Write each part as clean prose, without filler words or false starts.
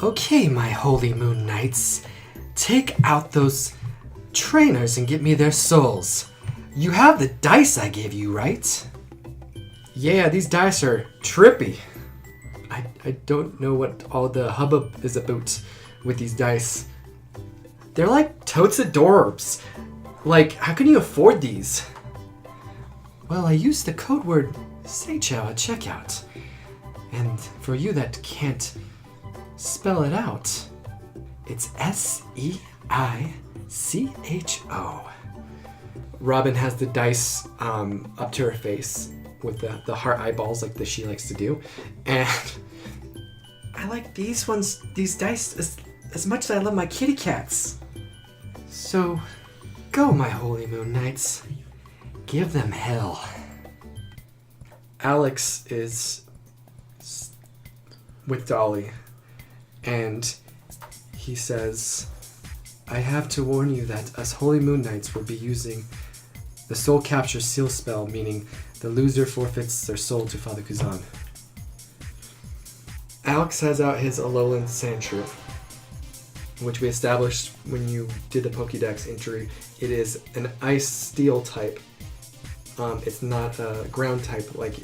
Okay, my holy moon knights. Take out those trainers and get me their souls. You have the dice I gave you, right? Yeah, these dice are trippy. I don't know what all the hubbub is about with these dice. They're like totes adorbs. Like, how can you afford these? Well, I used the code word Seichao at checkout. And for you that can't spell it out, it's S-E-I-C-H-O. Robin has the dice up to her face with the heart eyeballs like that she likes to do. And I like these ones, these dice, as much as I love my kitty cats. So, go, my holy moon knights. Give them hell. Alex is with Dolly, and he says, I have to warn you that us holy moon knights will be using the soul capture seal spell, meaning the loser forfeits their soul to Father Kuzan. Alex has out his Alolan Sandshrew, which we established when you did the Pokédex entry. It is an ice steel type. It's not a ground type like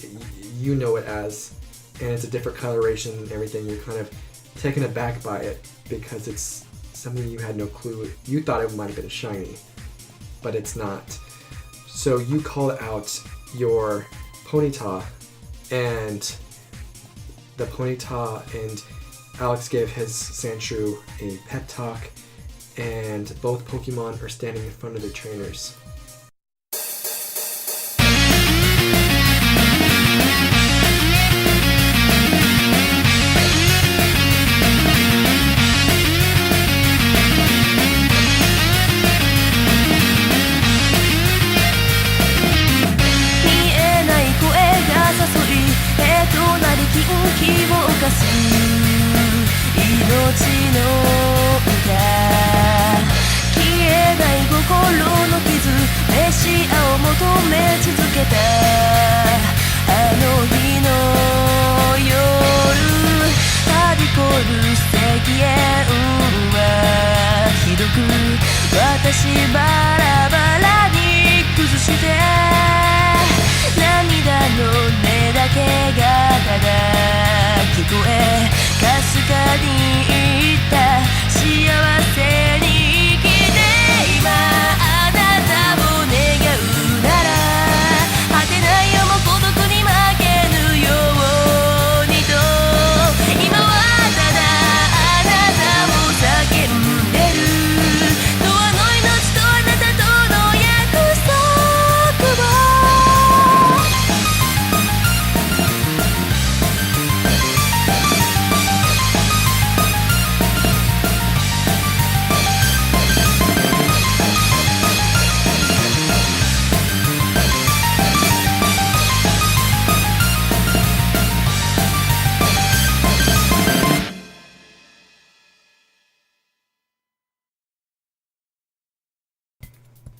you know it as, and it's a different coloration and everything. You're kind of taken aback by it because it's something you had no clue. You thought it might have been shiny, but it's not. So you called out your Ponyta, and the Ponyta and Alex gave his Sandshrew a pep talk, and both Pokemon are standing in front of their trainers.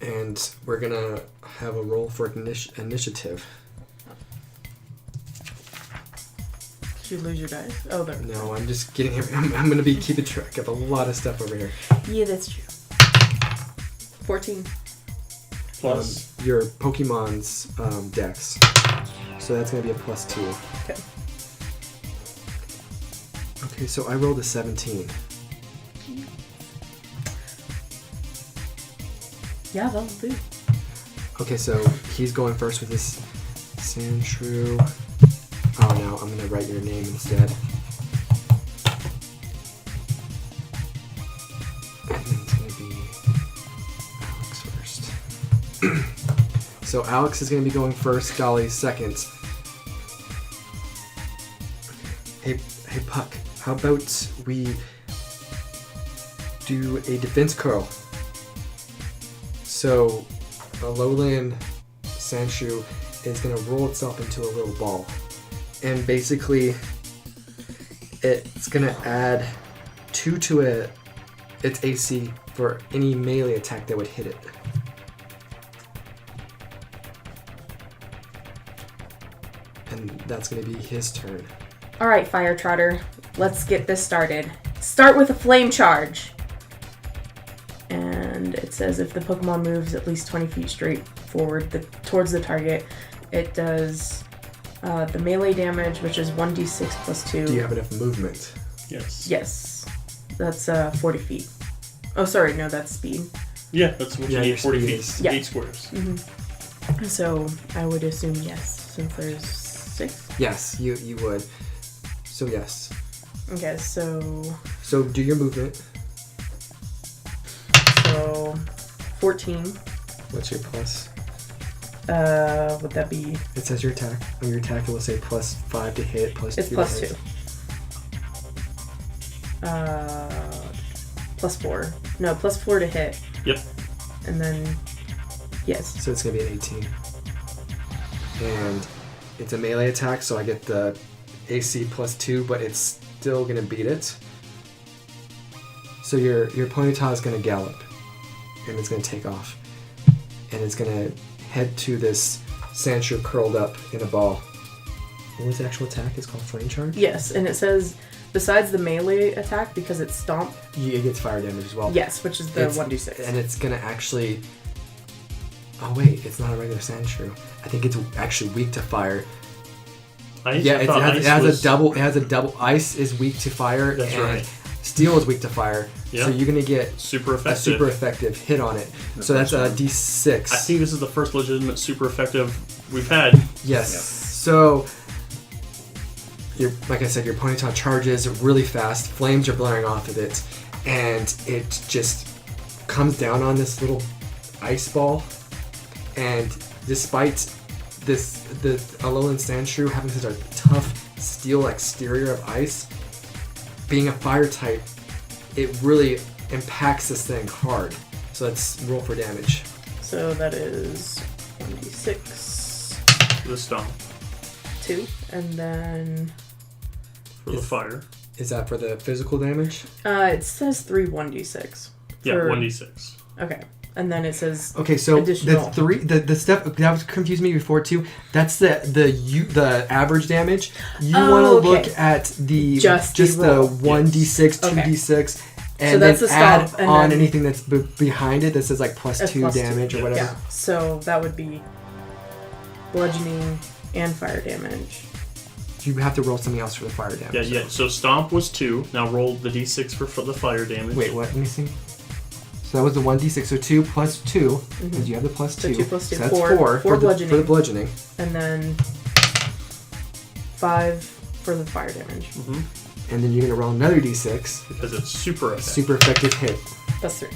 And we're gonna have a roll for initiative. Did you lose your dice? Oh, there. No, I'm just getting here. I'm gonna be keeping track of a lot of stuff over here. Yeah, that's true. 14. Plus your Pokemon's dex. So that's gonna be a +2. Okay. Okay, so I rolled a 17. Yeah, that'll do. Okay, so he's going first with his Sandshrew. Oh no, I'm gonna write your name instead. And then it's gonna be Alex first. So Alex is gonna be going first, Dolly second. Hey Puck, how about we do a defense curl? So a Alolan Sandshrew is going to roll itself into a little ball. And basically, it's going to add 2 to its AC for any melee attack that would hit it. And that's going to be his turn. All right, Fire Trotter, let's get this started. start with a flame charge. And it says if the Pokemon moves at least 20 feet straight forward towards the target, it does the melee damage, which is 1d6 plus 2. Do you have enough movement? Yes. Yes. That's 40 feet. Oh, sorry, no, that's speed. Yeah, that's what you your need. 40 speed feet. is- Yeah. 8 squares. Mm-hmm. So I would assume yes, since there's 6. Yes, you would. So yes. Okay, so So do your movement. 14. What's your plus? Would that be? It says your attack. On your attack, it will say plus 5 to hit, plus 2 It's to plus hit. 2. Plus 4. No, plus 4 to hit. Yep. And then, yes. So it's going to be an 18. And it's a melee attack, so I get the AC plus 2, but it's still going to beat it. So your Ponyta is going to gallop, and it's going to take off. And it's going to head to this Sandshrew curled up in a ball. What was the actual attack? It's called Flame Charge? Yes, and it says, besides the melee attack, because it's Stomp, It gets fire damage as well. yes, which is the It's- 1d6. And it's going to actually... Oh wait, it's not a regular Sandshrew. I think it's actually weak to fire. Ice? Yeah, I it thought has, ice it has was- a double. It has a double. Ice is weak to fire, That's and right. steel is weak to fire. Yeah. So you're gonna get Super a effective. super effective hit on it. So that's a D6. I think this is the first legitimate super effective we've had. Yes. Yeah. So, like I said, your Ponyta charges really fast. Flames are blaring off of it, and it just comes down on this little ice ball. And despite the Alolan Sandshrew having such a tough steel exterior of ice, being a fire type, it really impacts this thing hard. So let's roll for damage. So that is 1d6, The stomp 2, and then for the fire. Is that for the physical damage? it says 3 1d6. Yeah, for- 1d6. Okay, and then it says Okay, so Additional. the stuff that was confused me before too. That's the average damage. You Oh, want to okay. look at the Just the the roll. 1d6, Okay. 2d6, and So that's then the add stomp, and on then- anything that's behind it that says like plus That's 2 plus 2. damage or Yeah. whatever. Yeah, so that would be bludgeoning and fire damage. You have to roll something else for the fire damage. Yeah. So stomp was 2. Now roll the d6 for the fire damage. Wait, what? Let me see. So that was the 1d6. So 2 plus 2, because you have the plus 2. So 2 plus 2, So that's 4 4 for for the bludgeoning. bludgeoning. And then 5 for the fire damage. Mm-hmm. And then you're going to roll another d6. Because it's super effective. Super effective hit. That's 3.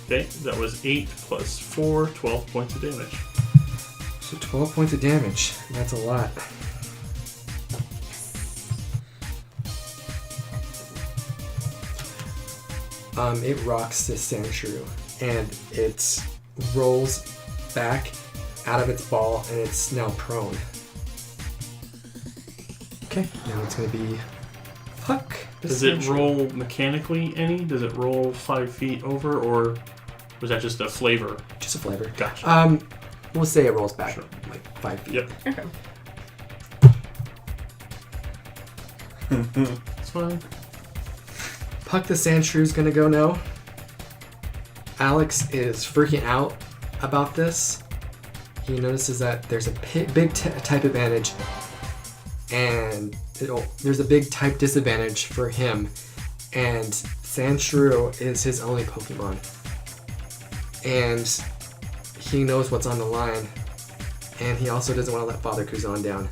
Okay, that was 8 plus 4, 12 points of damage. So 12 points of damage. That's a lot. It rocks this Sandshrew, and it rolls back out of its ball, and it's now prone. Okay, now it's going to be Puck. the Does it Sandshrew. roll mechanically any? Does it roll 5 feet over, or was that just a flavor? Just a flavor. Gotcha. We'll say it rolls back Sure. like 5 feet. Yep, Okay. it's fine. Puck the Sandshrew's gonna go now. Alex is freaking out about this. He notices that there's a big type advantage, and there's a big type disadvantage for him. And Sandshrew is his only Pokemon, and he knows what's on the line. And he also doesn't want to let Father Kuzan down.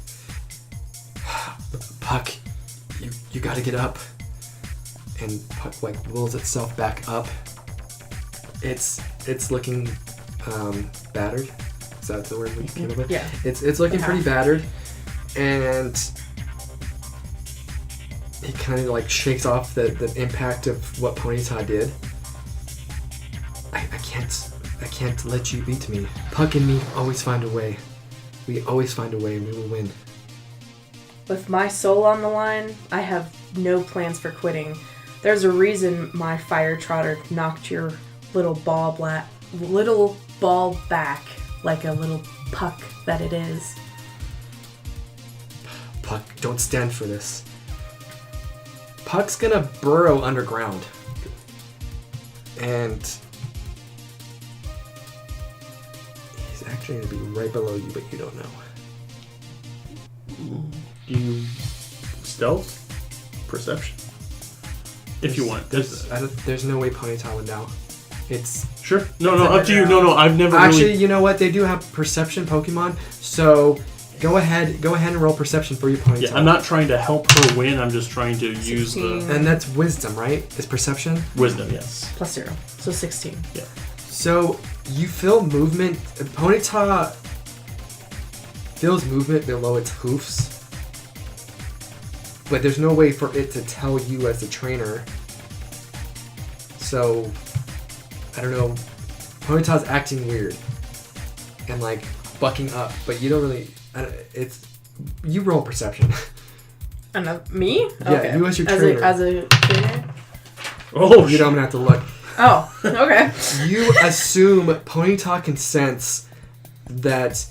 Puck, you gotta get up. And Puck like wills itself back up. It's looking battered. Is that the word we came up with? Yeah. It's looking pretty battered, and he kind of like shakes off the impact of what Ponyta did. I can't let you beat me. Puck and me always find a way. We always find a way, and we will win. With my soul on the line, I have no plans for quitting. There's a reason my fire trotter knocked your little ball back like a little puck that it is. Puck, don't stand for this. Puck's gonna burrow underground. And he's actually gonna be right below you, but you don't know. You stealth? Perception? If you want. There's no way Ponyta would know. It's Sure. No, up to you. No, I've never actually, you know what? They do have perception Pokemon, so go ahead and roll perception for your Ponyta. Yeah, I'm not trying to help her win. I'm just trying to use the... And that's wisdom, right? Is perception? Wisdom, yes. Plus 0. So 16. Yeah. So you feel movement. Ponyta feels movement below its hoofs. But there's no way for it to tell you as a trainer. So, I don't know. Ponyta's acting weird. And like, bucking up. But you don't really... You roll perception. Me? Yeah, Okay. you as your trainer. As a trainer? Oh, you know I'm gonna have to look. Oh, okay. You assume Ponyta can sense that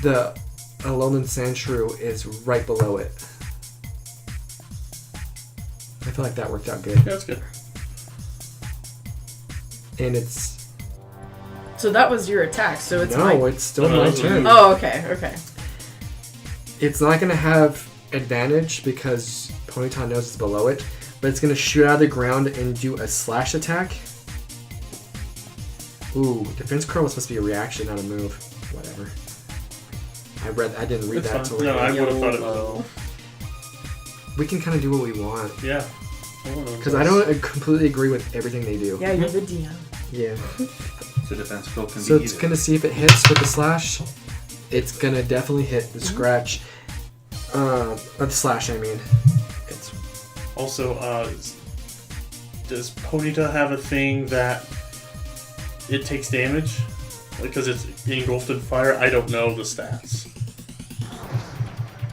the Alolan Sandshrew is right below it. I feel like that worked out good. Yeah, that's good. And it's... So that was your attack, so it's it's still my turn. Oh, okay. It's not going to have advantage because Ponyta knows it's below it, but it's going to shoot out of the ground and do a slash attack. Ooh, Defense Curl was supposed to be a reaction, not a move. Whatever. I didn't read that till No, I later. would have thought it was... We can kind of do what we want. Yeah. Because I don't completely agree with everything they do. Yeah, you're the DM. Yeah. So defense curl can So be it's either. going to see if it hits with the slash. It's going to definitely hit the scratch. Or the slash, I mean. It's... Also, does Ponyta have a thing that it takes damage? Because it's engulfed in fire? I don't know the stats.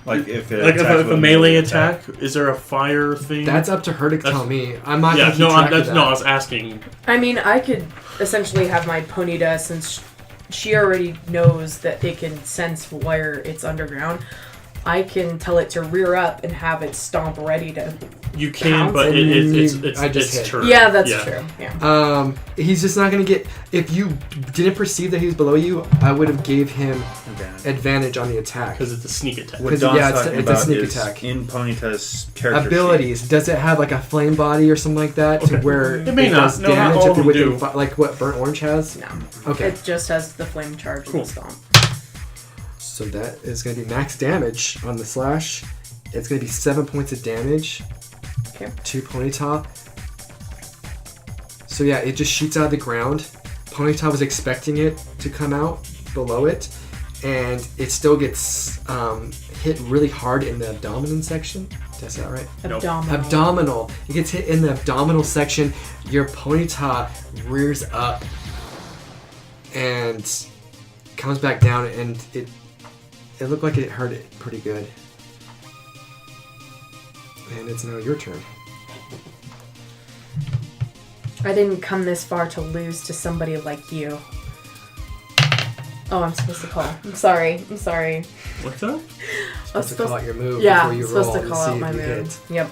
Like if it Like attacks if with a melee attack, is there a fire thing? That's up to her to tell me. I'm not yeah, going to keep track of that. no, I was asking. I mean, I could essentially have my Ponyta, since she already knows that it can sense where it's underground. I can tell it to rear up and have it stomp ready to... You can, Pounce? but I just it's hit. turn. Yeah, that's true. Yeah. He's just not going to get... If you didn't perceive that he was below you, I would have gave him advantage on the attack. Because it's a sneak attack. What 'Cause, Don's yeah, it's talking a about sneak is attack. in Ponyta's character Abilities. sheet. Does it have like a flame body or something like that to Okay. where It may not. does No, not damage all if of you're them within do. like what Burnt Orange has? No. Okay. It just has the flame charge Cool. and the stomp. So that is going to be max damage on the slash. It's going to be 7 points of damage Okay. to Ponyta. So yeah, it just shoots out of the ground. Ponyta was expecting it to come out below it, and it still gets hit really hard in the abdomen section. Did I say that right? Nope. Abdominal. It gets hit in the abdominal section. Your Ponyta rears up and comes back down, and it looked like it hurt it pretty good. And it's now your turn. I didn't come this far to lose to somebody like you. Oh, I'm supposed to call. I'm sorry. What's that? Supposed to call out your move Yeah, before you I'm supposed roll to call see out if my you move. hit. Yep.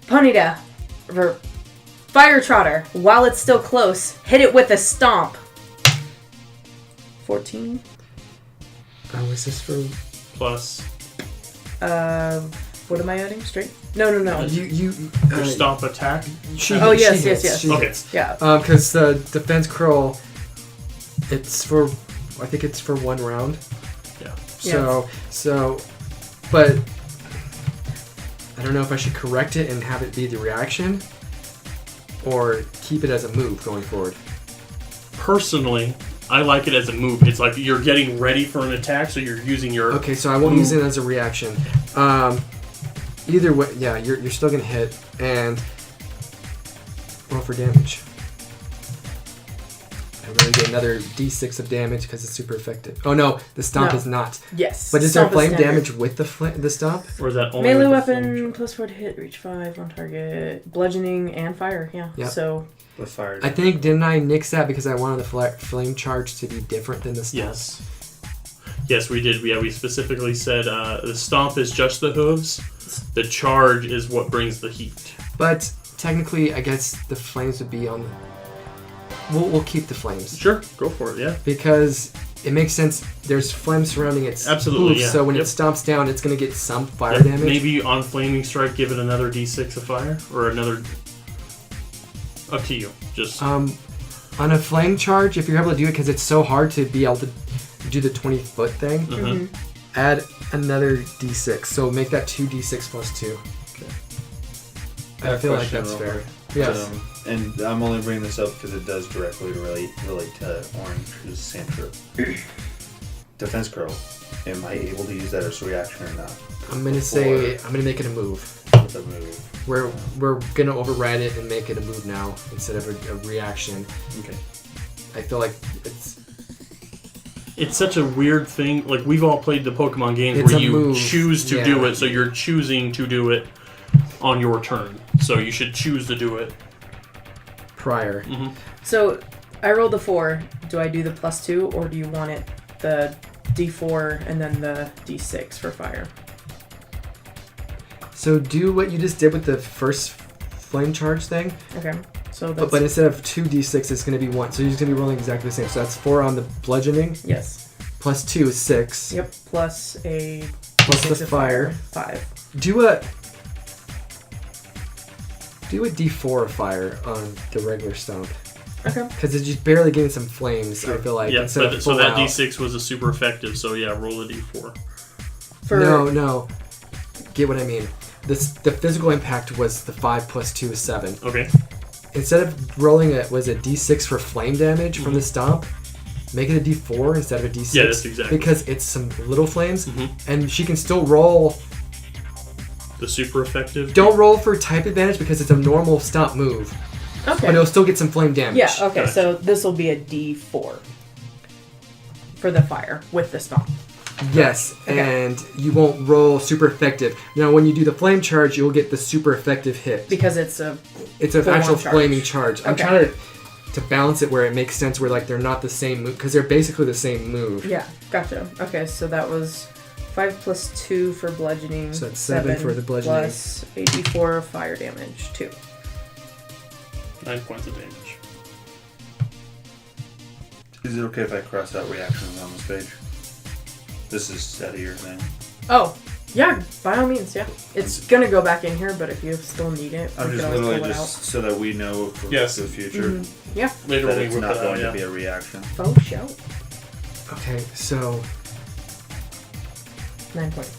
Ponyta, or Fire Trotter, while it's still close, hit it with a stomp. 14. Oh, is this for... Plus What am I adding? Straight? No. You your stomp attack. Oh, yes. She hits. Okay. Yeah. Because the defense curl, it's for... I think it's for 1 round. Yeah. So, but I don't know if I should correct it and have it be the reaction, or keep it as a move going forward. Personally, I like it as a move. It's like you're getting ready for an attack, so you're using your... Okay, so I won't use it as a reaction. Either way, yeah, you're still gonna hit and roll for damage. I'm gonna get another d6 of damage because it's super effective. Oh no, the stomp No. is not. Yes. But is there Stomp flame standard. damage with the stomp? Or is that only Melee with the weapon, flame plus 4 to hit, reach 5 on target, bludgeoning, and fire. Yeah. Yep. So With fire. I think, didn't I nix that because I wanted the flame charge to be different than the stomp? Yes. Yes, we did. Yeah, we specifically said the stomp is just the hooves. The charge is what brings the heat. But technically, I guess the flames would be on. We'll keep the flames. Sure, go for it. Yeah. Because it makes sense. There's flames surrounding its Absolutely, hooves, yeah. so when Yep. it stomps down, it's going to get some fire Yeah, damage. maybe on flaming strike, give it another d6 of fire or another. Up to you. Just On a flame charge, if you're able to do it, because it's so hard to be able to do the 20-foot thing, mhm. add another d6. So make that 2d6 plus 2. I have I a feel like question that's real fair. quick. Yes. And I'm only bringing this up because it does directly relate to Orange's Sandshrew. Defense curl. Am I able to use that as a reaction or not? I'm gonna make it a move. With a move. We're gonna override it and make it a move now instead of a reaction. Okay. I feel like it's such a weird thing. Like, we've all played the Pokemon games It's where a you move. choose to Yeah. do it, so you're choosing to do it on your turn. So you should choose to do it. prior. Mm-hmm. So I rolled a 4. Do I do the +2, or do you want it the D4 and then the D6 for fire? So do what you just did with the first flame charge thing, Okay. So that's but instead of 2d6, it's gonna be 1. So you're just gonna be rolling exactly the same. So that's 4 on the bludgeoning, yes. plus 2 is 6. Yep. Plus a Plus D6 the of fire. 5. Do a d4 of fire on the regular stomp. Okay. Because it's just barely getting some flames, I feel like. Yeah, instead of so full that out. d6 was a super effective. So yeah, roll a d4. For No. Get what I mean. The physical impact was the 5 plus 2 is 7. Okay. Instead of rolling it was a d6 for flame damage from the stomp, make it a d4 instead of a d6. Yeah, that's exactly. Because it's some little flames, Mhm. and she can still roll. The super effective. Don't roll for type advantage because it's a normal stomp move, Okay. but it'll still get some flame damage. Yeah, okay, Gotcha. so this will be a D4 for the fire with the stomp. Yes, Okay. and you won't roll super effective. Now, when you do the flame charge, you'll get the super effective hit. Because it's a... It's an full-on actual charge. flaming charge. I'm Okay. trying to balance it where it makes sense, where like they're not the same move, because they're basically the same move. Yeah, gotcha. Okay, so that was 5 plus 2 for bludgeoning. So that's 7 for the bludgeoning. Plus a D4 of fire damage, 2. 9 points of damage. Is it okay if I cross out reactions on this page? This is out of your thing. Oh, yeah, by all means, yeah. It's gonna go back in here, but if you still need it, I'm we just can always literally pull it out. just so that we know for Yes. the future Yeah, Later that when we it's whip not it out, going yeah. to be a reaction. faux show. Okay, so 9 points.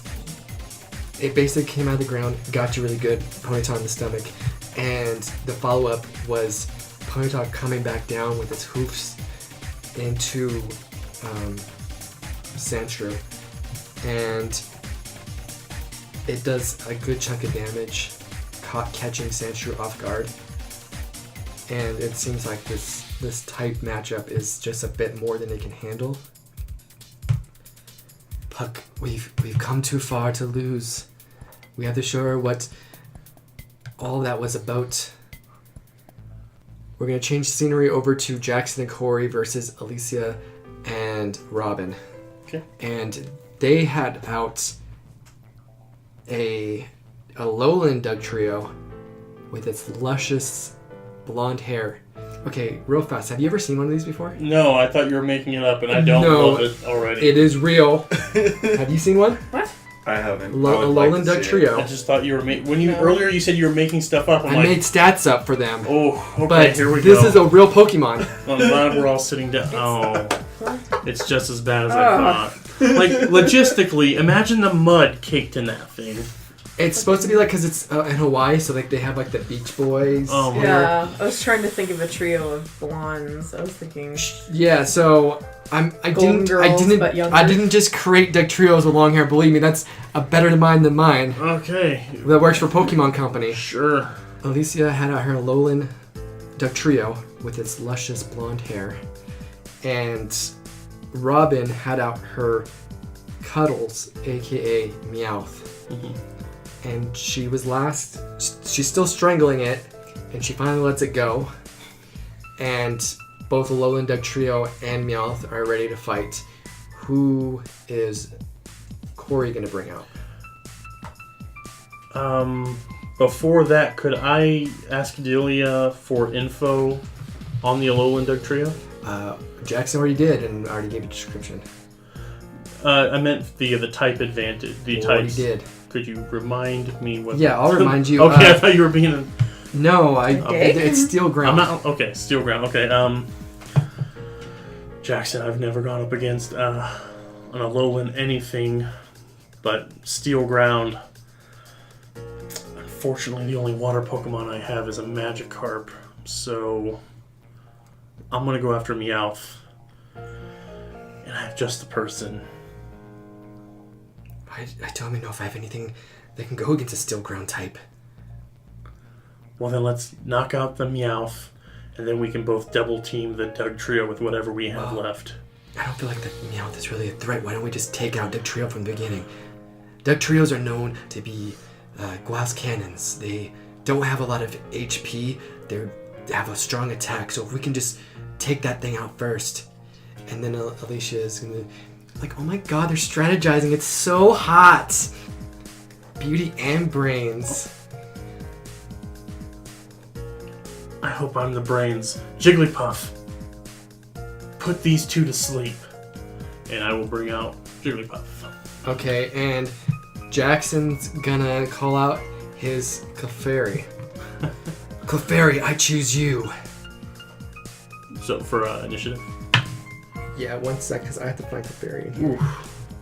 it basically came out of the ground, got you really good, Ponyta in the stomach, and the follow-up was Ponyta coming back down with its hoofs into Sandshrew, and it does a good chunk of damage, catching Sandshrew off guard, and it seems like this type matchup is just a bit more than it can handle. Puck, we've come too far to lose. We have to show her what all that was about. We're gonna change scenery over to Jackson and Kory versus Alicia and Robin. Okay. And they had out a lowland Doug trio with its luscious blonde hair. Okay, real fast. Have you ever seen one of these before? No, I thought you were making it up, and I don't No. love it already. It is real. Have you seen one? What? I haven't. A I would like lowland to Doug see it. trio. I just thought you were making. When you No. earlier you said you were making stuff up. I'm I like, made stats up for them. oh, okay, But here we this go. is a real Pokemon. I'm glad we're all sitting down. Oh, it's just as bad as I Ugh. thought. Like, logistically, imagine the mud caked in that thing. It's supposed to be like, because it's in Hawaii, so like they have like the Beach Boys. Oh, my Yeah, I was trying to think of a trio of blondes. I was thinking... Yeah, so I Golden Girls, but younger. didn't just create Doug trios with long hair. Believe me, that's a better mind than mine. Okay, That works for Pokemon Company. sure. Alicia had out her lowland Doug trio with its luscious blonde hair, and Robin had out her Cuddles, aka Meowth. Mhm. And she was last. She's still strangling it, and she finally lets it go. And both the Lowland Doug trio and Meowth are ready to fight. who is Kory going to bring out? Before that, could I ask Delia for info on the Alolan Dugtrio? Jackson already did, and already gave a description. I meant the type advantage. The He types. already did. Could you remind me what? Yeah, I'll remind you. Okay, I thought you were being. No, dig? it's steel ground. I'm not. Okay, steel ground. Okay. Jackson, I've never gone up against an Alolan anything but steel ground. Unfortunately, the only water Pokemon I have is a Magikarp, so I'm gonna go after Meowth. And I have just the person. I don't even know if I have anything that can go against a steel ground type. Well, then let's knock out the Meowth, and then we can both double team the Dugtrio with whatever we have left. I don't feel like the Meowth is really a threat. Why don't we just take out Dugtrio from the beginning? Dugtrios are known to be glass cannons. They don't have a lot of HP. They have a strong attack. So if we can just take that thing out first, and then Alicia is gonna like, oh my god, they're strategizing. It's so hot. Beauty and brains. I hope I'm the brains. Jigglypuff, put these two to sleep, and I will bring out Jigglypuff. Okay, and Jackson's gonna call out his Clefairy. Clefairy, I choose you. So for initiative. Yeah, 1 sec, because I have to find Clefairy in here. Oof.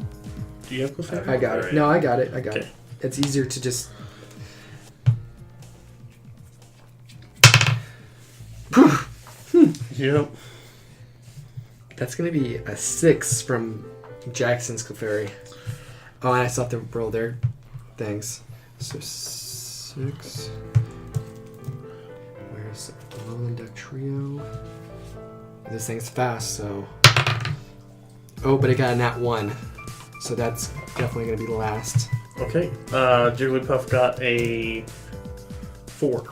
Do you have Clefairy? I got it. No, I got it. Okay. It. It's easier to just... Yep. That's going to be a 6 from Jackson's Clefairy. Oh, and I still have to roll their things. So 6. Where's the Alolan Dugtrio? This thing's fast, so... Oh, but it got a nat 1. So that's definitely going to be the last. Okay. Jigglypuff got a 4.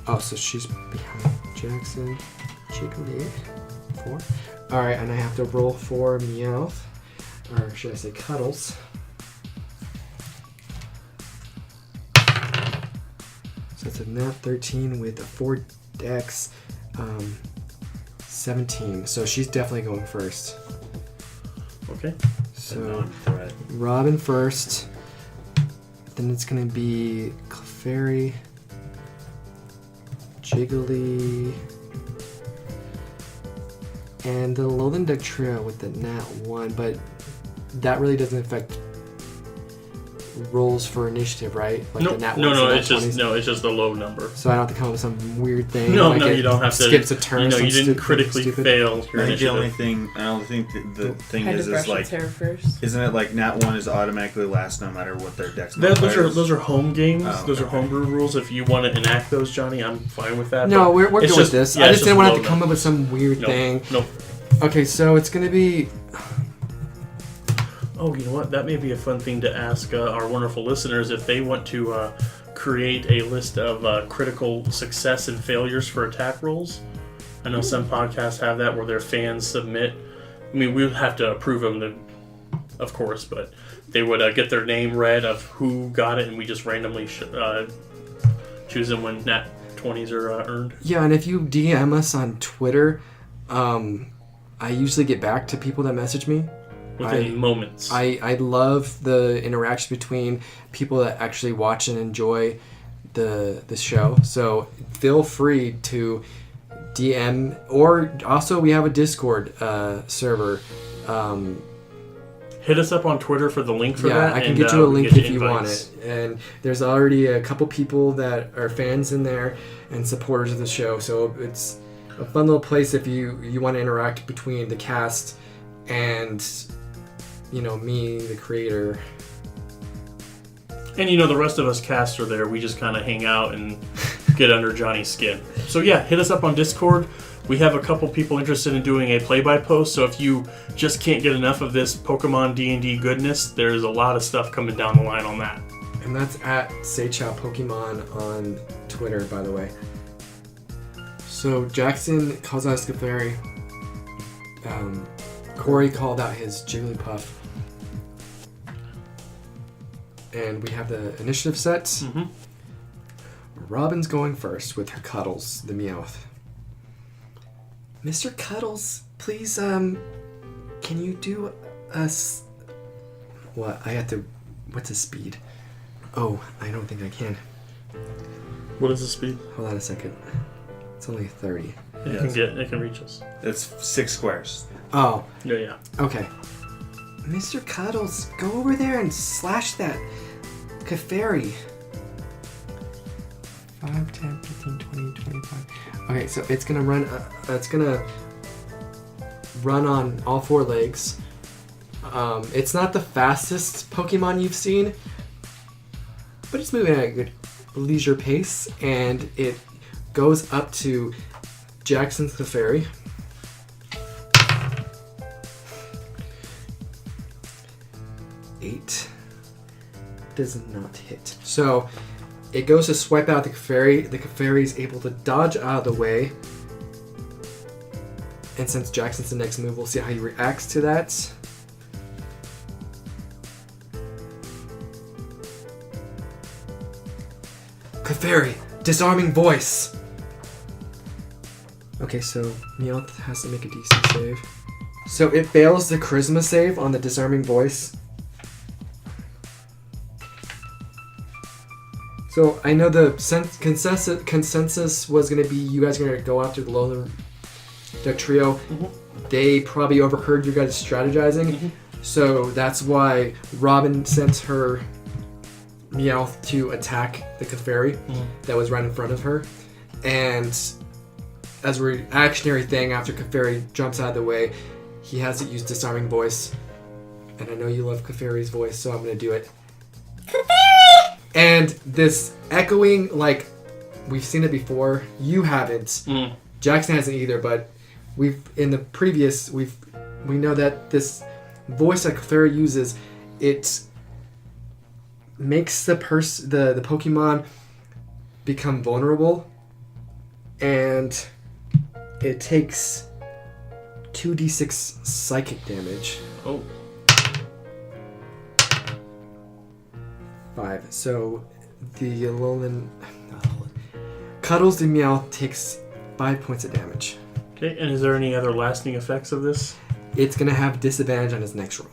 Oh, so she's behind Jackson. Jiggly. 4. Alright, and I have to roll for Meowth. Or should I say Cuddles. So it's a nat 13 with a 4 dex. 17. So she's definitely going first. Okay. So Robin first. Then it's going to be Clefairy. Jiggly. And the Alolan Dugtrio with the nat 1, but that really doesn't affect rolls for initiative, right? Like No, the nat no, 1s, it's just a low number. So I don't have to come up with some weird thing. No, like no, it you don't have to. skips a turn. You some didn't critically stupid. fail your I think the initiative. only thing, I don't think the thing Had is to brush like, its hair first. isn't it like Nat 1 is automatically last no matter what their dex Those are home games. Oh, those are okay. homebrew rules. If you want to enact those, Johnny, I'm fine with that. No, but we're it's good with this. yeah, I it's just didn't want to have low to come up with some weird No, thing. no. Okay, so it's going to be... Oh, you know what? That may be a fun thing to ask our wonderful listeners if they want to create a list of critical success and failures for attack rolls. I know some podcasts have that where their fans submit. I mean, we would have to approve them, of course, but they would get their name read of who got it, and we just randomly choose them when nat 20s are earned. Yeah, and if you DM us on Twitter, I usually get back to people that message me. Within moments. I love the interaction between people that actually watch and enjoy the show. So feel free to DM, or also we have a Discord server. Hit us up on Twitter for the link for yeah, that. I can and, get you a we link get if you want invites. it. And there's already a couple people that are fans in there and supporters of the show. So it's a fun little place if you want to interact between the cast and, you know, me, the creator. And the rest of us cast are there. We just kind of hang out and get under Johnny's skin. So yeah, hit us up on Discord. We have a couple people interested in doing a play-by-post. So if you just can't get enough of this Pokemon D&D goodness, there's a lot of stuff coming down the line on that. And that's at Seicha Pokemon on Twitter, by the way. So Jackson calls out Clefairy. Kory called out his Jigglypuff. And we have the initiative set. Mm-hmm. Robin's going first with her Cuddles, the Meowth. Mr. Cuddles, please, can you do us... What? I have to... What's his speed? Oh, I don't think I can. What is the speed? Hold on a second. It's only 30. It can reach us. It's 6 squares. Oh, Yeah. okay. Mr. Cuddles, go over there and slash that Clefairy. 5, 10, 15, 20, 25. Okay, so it's gonna run on all 4 legs. It's not the fastest Pokemon you've seen, but it's moving at a good leisure pace, and it goes up to Jackson's Clefairy. Eight does not hit. So it goes to swipe out the Clefairy. The Clefairy is able to dodge out of the way. And since Jackson's the next move, we'll see how he reacts to that. Clefairy, disarming voice. Okay, so Meowth has to make a DC save. So it fails the charisma save on the disarming voice. So I know the consensus was going to be you guys are going to go after the Lowland Duck Trio. Mm-hmm. They probably overheard you guys strategizing. Mm-hmm. So that's why Robin sent her Meowth to attack the Clefairy that was right in front of her. And as a reactionary thing, after Clefairy jumps out of the way, he has to use Disarming Voice. And I know you love Clefairy's voice, so I'm going to do it. And this echoing, like, we've seen it before. You haven't. Jackson hasn't either, but we know that this voice that Clefairy uses, it makes the Pokemon become vulnerable, and it takes 2d6 psychic damage. Oh. 5. So the Cuddles the Meowth takes 5 points of damage. Okay, and is there any other lasting effects of this? It's gonna have disadvantage on his next roll.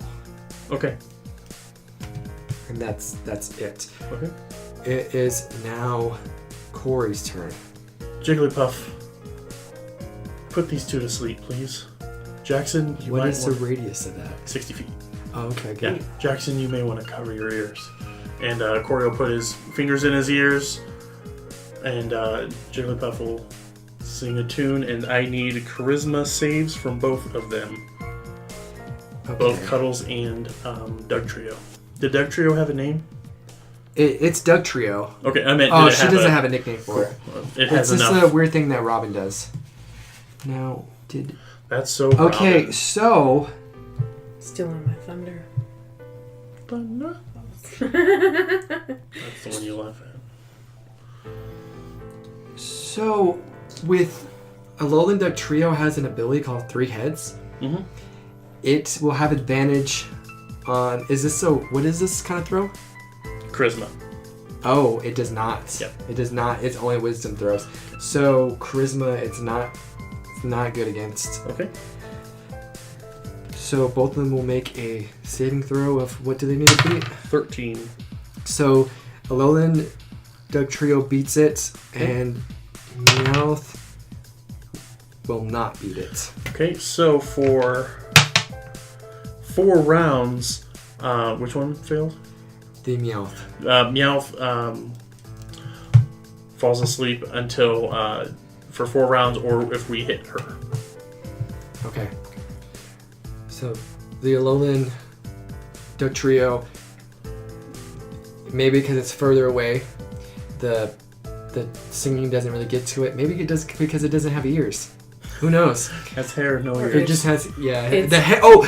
Okay. And that's it. Okay. It is now Kory's turn. Jigglypuff, put these 2 to sleep, please. Jackson, you What might is the radius of that? 60 feet. Oh, okay, Yeah, good. Jackson, you may want to cover your ears. And Kory will put his fingers in his ears, and Jigglypuff will sing a tune, and I need charisma saves from both of them. Okay. Both Cuddles and Doug Trio. Did Doug Trio have a name? It's Doug Trio. Okay, I meant. Oh, she doesn't have a nickname for it. It has It's just enough. a weird thing that Robin does. Now, That's so. Okay, Robin. so... Stealing my thunder. That's the one you laugh at. So, with Alolan Duck Trio has an ability called 3 Heads. Mm-hmm. It will have advantage on... what is this kind of throw? Charisma. Oh, it does not. Yep. It does not. It's only wisdom throws. So, charisma, it's not good against. Okay. So, both of them will make a saving throw of what do they need to beat? 13. So, Alolan Duck Trio beats it, and Meowth will not beat it. Okay, so for 4 rounds, which one failed? The Meowth. Meowth falls asleep until for 4 rounds, or if we hit her. Okay. So, the Alolan Duck Trio, maybe because it's further away, the singing doesn't really get to it. Maybe it does because it doesn't have ears. Who knows? Has hair, no It ears. just has, yeah. It's-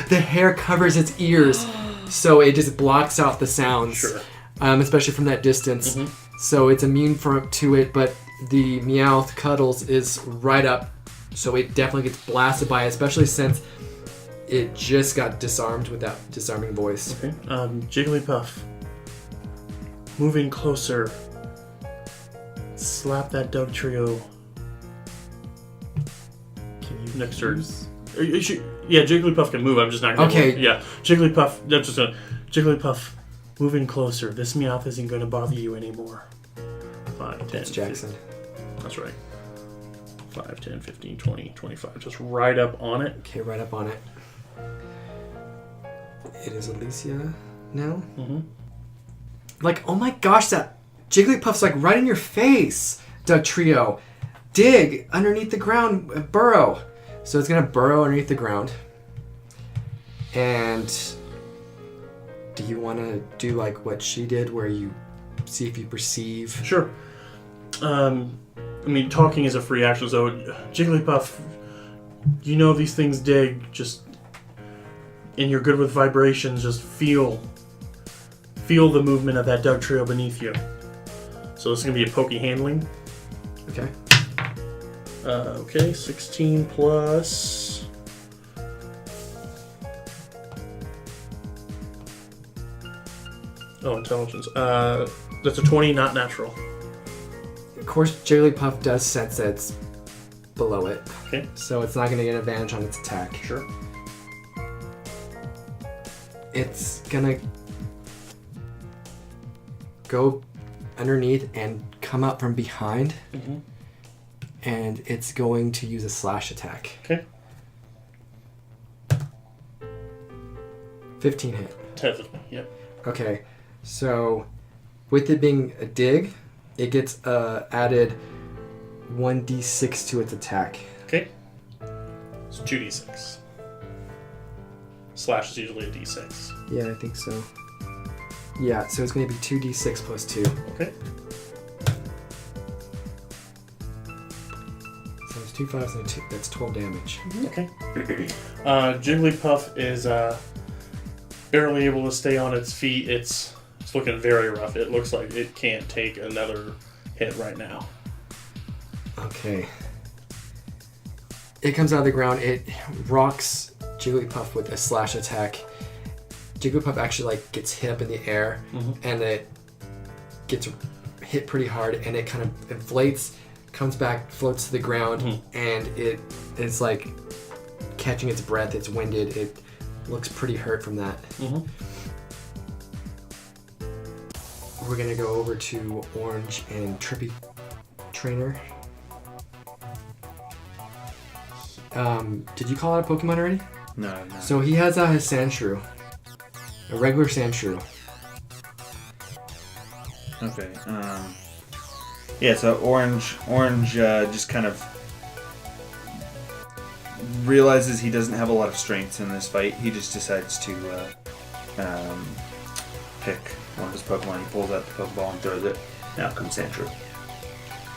The hair covers its ears, so it just blocks out the sounds. Sure. Especially from that distance. Mhm. So it's immune to it, but the Meowth Cuddles is right up, so it definitely gets blasted by it, especially since It just got disarmed with that disarming voice. Okay. Jigglypuff. Moving closer. Slap that Doug Trio. Can you Next turn. use- Yeah, Jigglypuff can move. I'm just not gonna. Okay. Yeah, Jigglypuff. That's just a Jigglypuff. Moving closer. This Meowth isn't going to bother you anymore. 5, 10. That's Jackson. 15. That's right. 5, 10, 15, 20, 25. Just right up on it. Okay, right up on it. It is Alicia now. Mm-hmm. Like, oh my gosh, that Jigglypuff's like right in your face, Doug Trio. Dig underneath the ground, burrow. So it's gonna burrow underneath the ground. And do you want to do like what she did, where you see if you perceive? Sure. I mean, talking is a free action, so Jigglypuff, you know these things dig, just, and you're good with vibrations, just feel the movement of that Doug Trio beneath you. So this is going to be a pokey handling. Okay. Okay, 16 plus... Oh, intelligence. That's a 20, not natural. Of course, Jigglypuff does sense that it's below it. Okay. So it's not going to get an advantage on its attack. Sure. It's going to go underneath and come up from behind. Mm-hmm. And it's going to use a slash attack. Okay. 15 hit. 10, yep. Okay, so with it being a dig, it gets added 1d6 to its attack. Okay. It's 2d6. Slash is usually a d6. Yeah, I think so. Yeah, so it's going to be 2d6 plus 2. Okay. So it's 2 5s and a 2. That's 12 damage. Okay. Jigglypuff is barely able to stay on its feet. It's looking very rough. It looks like it can't take another hit right now. Okay. It comes out of the ground. It rocks Jigglypuff with a slash attack. Jigglypuff actually gets hit up in the air, and it gets hit pretty hard, and it kind of inflates, comes back, floats to the ground, and it is like catching its breath. It's winded. It looks pretty hurt from that. We're gonna go over to Orange and Trippy Trainer. Did you call out a Pokemon already? No. So he has his Sandshrew. A regular Sandshrew. Okay. Yeah, so Orange just kind of realizes he doesn't have a lot of strengths in this fight. He just decides to pick one of his Pokemon. He pulls out the Pokeball and throws it. Now comes Sandshrew.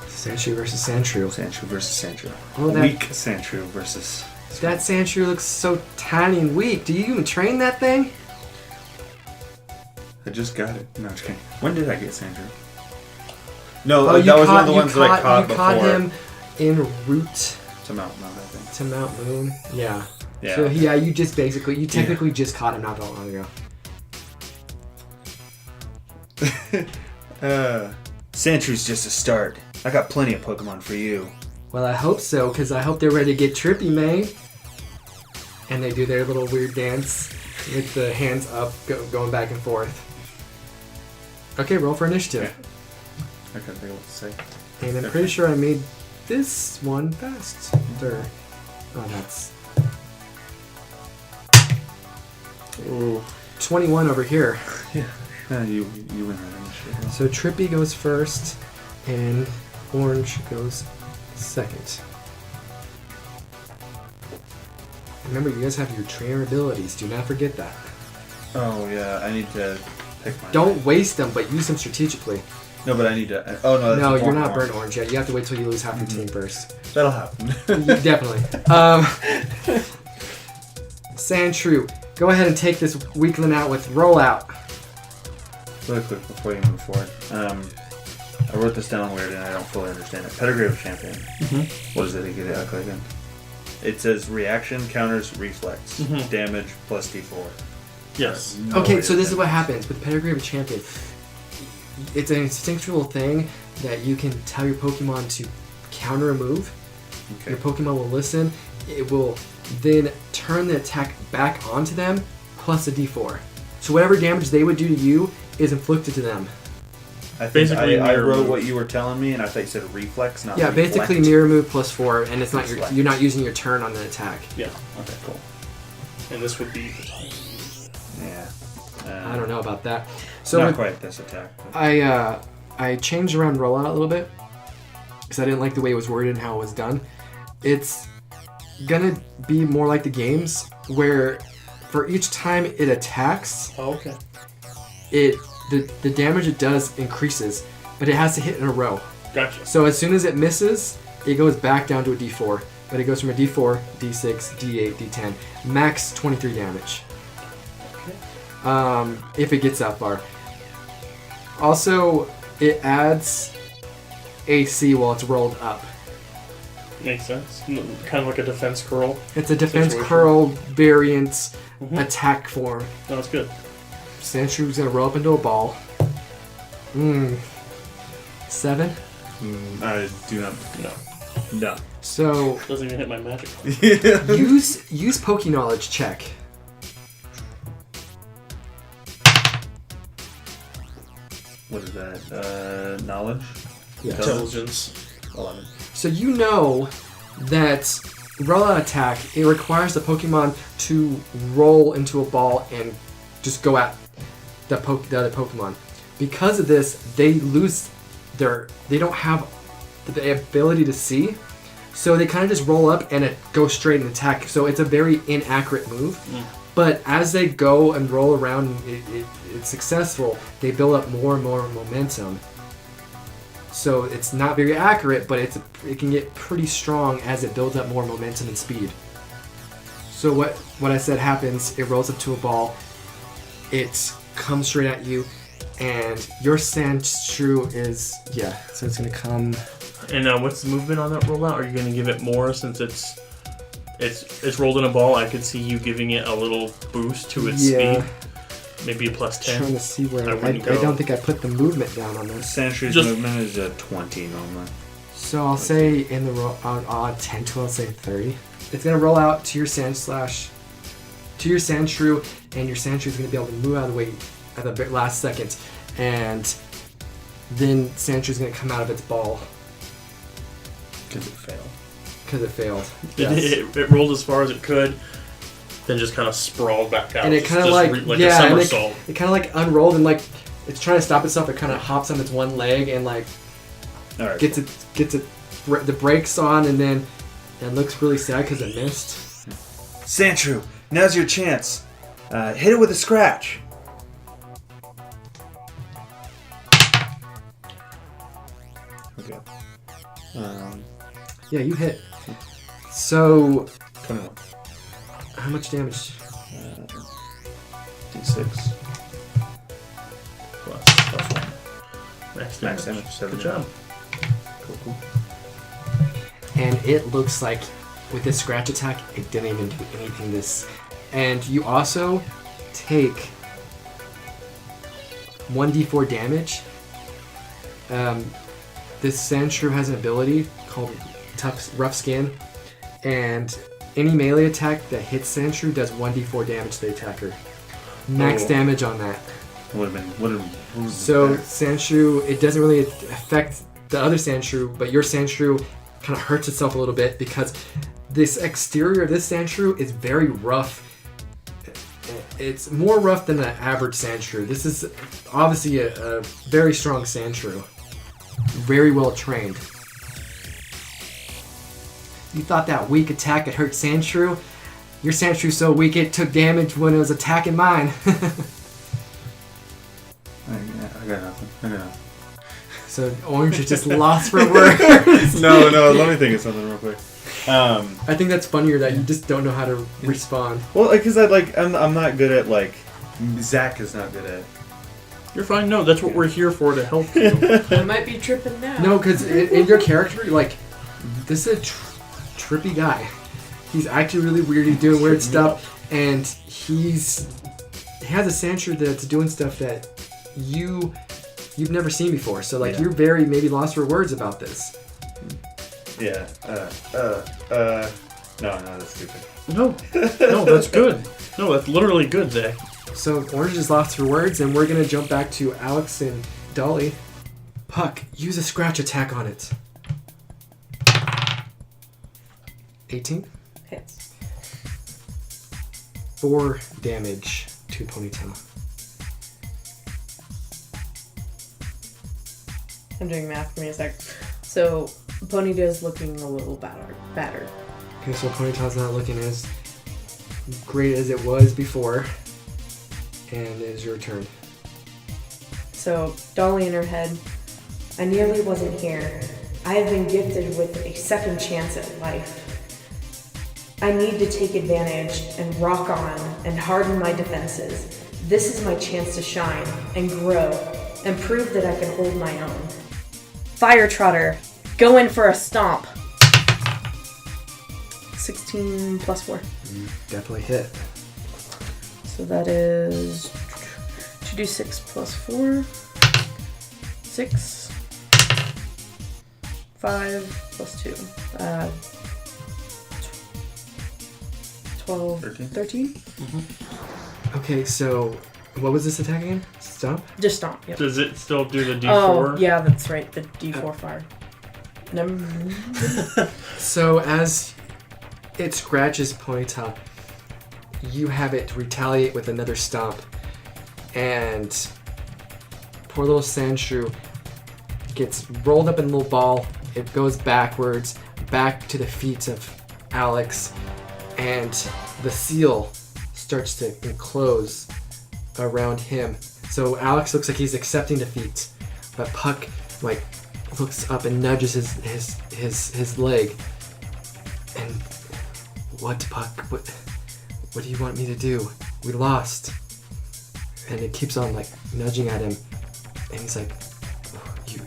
Sandshrew versus Sandshrew. Sandshrew versus Sandshrew. Oh, that- Weak Sandshrew versus... That Sandshrew looks so tiny and weak. Do you even train that thing? I just got it. No, I'm just kidding. When did I get Sandshrew? No, Oh, that was one of the ones that I caught before. You caught him en route To Mount Moon, I think. to Mount Moon. Yeah. Yeah. So yeah, you technically just caught him not that long ago. Sandshew's just a start. I got plenty of Pokemon for you. Well, I hope so, because I hope they're ready to get trippy, man. And they do their little weird dance with the hands up, going back and forth. Okay, roll for initiative. I couldn't think of what to say. And I'm pretty sure I made this one faster. Oh, that's... Ooh. 21 over here. Yeah. You win that initiative. So Trippy goes first, and Orange goes second. Remember, you guys have your trainer abilities. Do not forget that. Oh, yeah. I need to pick mine. Don't waste them, but use them strategically. No, but I need to... Oh, no, that's No, a you're burnt not burnt orange yet. You have to wait till you lose half your team first. That'll happen. Definitely. Sandshrew, go ahead and take this weakling out with Rollout. Really quick before you move forward. I wrote this down weird and I don't fully understand it. Pedigree of Champion. What does it exactly again? It says reaction counters reflex. Mhm. Damage plus D4. Yes. No Okay, way so to this is what finish. happens with Pedigree of a Champion. It's an instinctual thing that you can tell your Pokemon to counter a move. Okay. Your Pokemon will listen. It will then turn the attack back onto them plus a D4. So whatever damage they would do to you is inflicted to them. I think Basically, I mirror wrote move. what you were telling me, and I thought you said reflex, not Yeah, reflect. basically mirror move plus 4, and it's not Reflect. you're not using your turn on the attack. Yeah. Okay, cool. And this would be. Yeah. I don't know about that. So not with- quite this attack. but- I changed around rollout a little bit because I didn't like the way it was worded and how it was done. It's gonna be more like the games where for each time it attacks, Oh, okay. the damage it does increases, but it has to hit in a row. Gotcha. So as soon as it misses, it goes back down to a D4. But it goes from a D4, D6, D8, D10, max 23 damage. Okay. If it gets that far. Also, it adds AC while it's rolled up. Makes sense. Kind of like a defense curl. It's a defense Situation. curl variant Mhm. attack form. No, it's good. Sandshrew gonna roll up into a ball. 7. I do not. No. No. So Doesn't even hit my magic. use Poke Knowledge check. What is that? Knowledge? Yes. Intelligence. 11. So you know that rollout attack, it requires the Pokemon to roll into a ball and just go at the other Pokemon. Because of this, they lose they don't have the ability to see, so they kind of just roll up and go straight and attack. So it's a very inaccurate move. But as they go and roll around and it's successful, they build up more and more momentum. So it's not very accurate, but it can get pretty strong as it builds up more momentum and speed. So what I said happens, it rolls up to a ball, it comes straight at you, and your Sandshrew is, so it's going to come... And what's the movement on that rollout? Are you going to give it more since it's rolled in a ball? I could see you giving it a little boost to its speed. Maybe a plus 10. Trying to see where... I I wouldn't go. don't think I put the movement down on this. Sandshrews Just- movement is a 20 normally. So I'll say in the roll, I'll add 10 to, I'll say 30. It's going to roll out to your Sandshrew, and your Sandshrew is going to be able to move out of the way at the last second, and then Sandshrew is going to come out of its ball Because it failed. because it failed. It rolled as far as it could, then just kind of sprawled back out. And it Just- kind of just like, a yeah, and somersault. it kind of like unrolled and like it's trying to stop itself. It kind of hops on its one leg and like Alright. gets the brakes on, and then it looks really sad because it missed. Sandshrew, now's your chance. Hit it with a scratch. Okay. Yeah, you hit. So 21. how much damage? D6. Plus 1. Max Max damage. damage, 7. Good job. Cool. And it looks like with this scratch attack, it didn't even do anything this. And you also take 1d4 damage. This Sandshrew has an ability called Rough Skin, and any melee attack that hits Sandshrew does 1d4 damage to the attacker. Max Oh. damage on that. Would have been. So Sandshrew, it doesn't really affect the other Sandshrew, but your Sandshrew kind of hurts itself a little bit because this exterior of this Sandshrew is very rough. It's more rough than an average Sandshrew. This is obviously a very strong Sandshrew. Very well trained. You thought that weak attack had hurt Sandshrew? Your Sandshrew's so weak it took damage when it was attacking mine. I got nothing. So Orange is just lost for words. No, let me think of something real quick. I think that's funnier that you just don't know how to respond. Well, because I'm not good at Zach is not good at. You're fine. No, that's what we're here for, to help you. I might be tripping now. No, because in your character, like, this is a trippy guy. He's acting really weird. He's doing weird stuff, and he has a Sandshrew that's doing stuff that you've never seen before. So like you're very maybe lost for words about this. Yeah. No, that's stupid. No, that's good. No, that's literally good, Zach. So Orange is lost for words, and we're gonna jump back to Alex and Dolly. Puck, use a scratch attack on it. 18? Hits. 4 damage to Ponytail. I'm doing math for me a sec. So Ponytail's looking a little battered. Okay, so Ponytail's not looking as great as it was before. And it is your turn. So Dolly in her head, I nearly wasn't here. I have been gifted with a second chance at life. I need to take advantage and rock on and harden my defenses. This is my chance to shine and grow and prove that I can hold my own. Fire Trotter, go in for a stomp. 16 plus 4. You definitely hit. So that is 2d6 plus 4. 6. 5 plus 2. 12. 13? Mm-hmm. Okay, so what was this attack again? Stomp? Just stomp, yep. Does it still do the D4? Oh, yeah, that's right. The D4 fire. So as it scratches Ponytail, you have it retaliate with another stomp. And poor little Sandshrew gets rolled up in a little ball. It goes backwards, back to the feet of Alex. And the seal starts to enclose around him. So Alex looks like he's accepting defeat. But Puck, looks up and nudges his leg. And what, Puck? What do you want me to do? We lost. And it keeps on nudging at him. And he's like,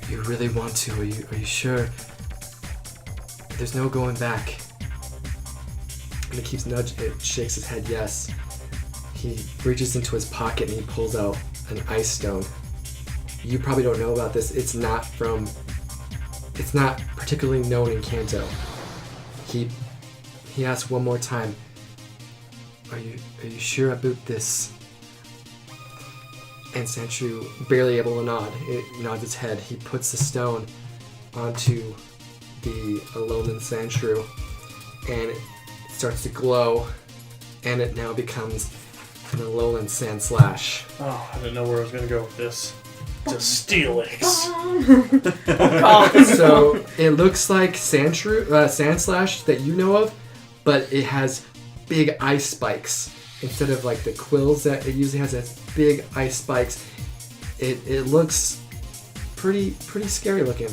you really want to? Are you sure? There's no going back. And it keeps nudging. It shakes his head yes. He reaches into his pocket and he pulls out an ice stone. You probably don't know about this. It's not particularly known in Kanto. He asks one more time, Are you sure about this? And Sandshrew, barely able to nod, it nods its head. He puts the stone onto the Alolan Sandshrew, and it starts to glow, and it now becomes an Alolan Sandslash. Oh, I didn't know where I was going to go with this. Just Steelix. So it looks like Sandslash that you know of, but it has big ice spikes instead of the quills that it usually has. Has big ice spikes. It looks pretty scary looking.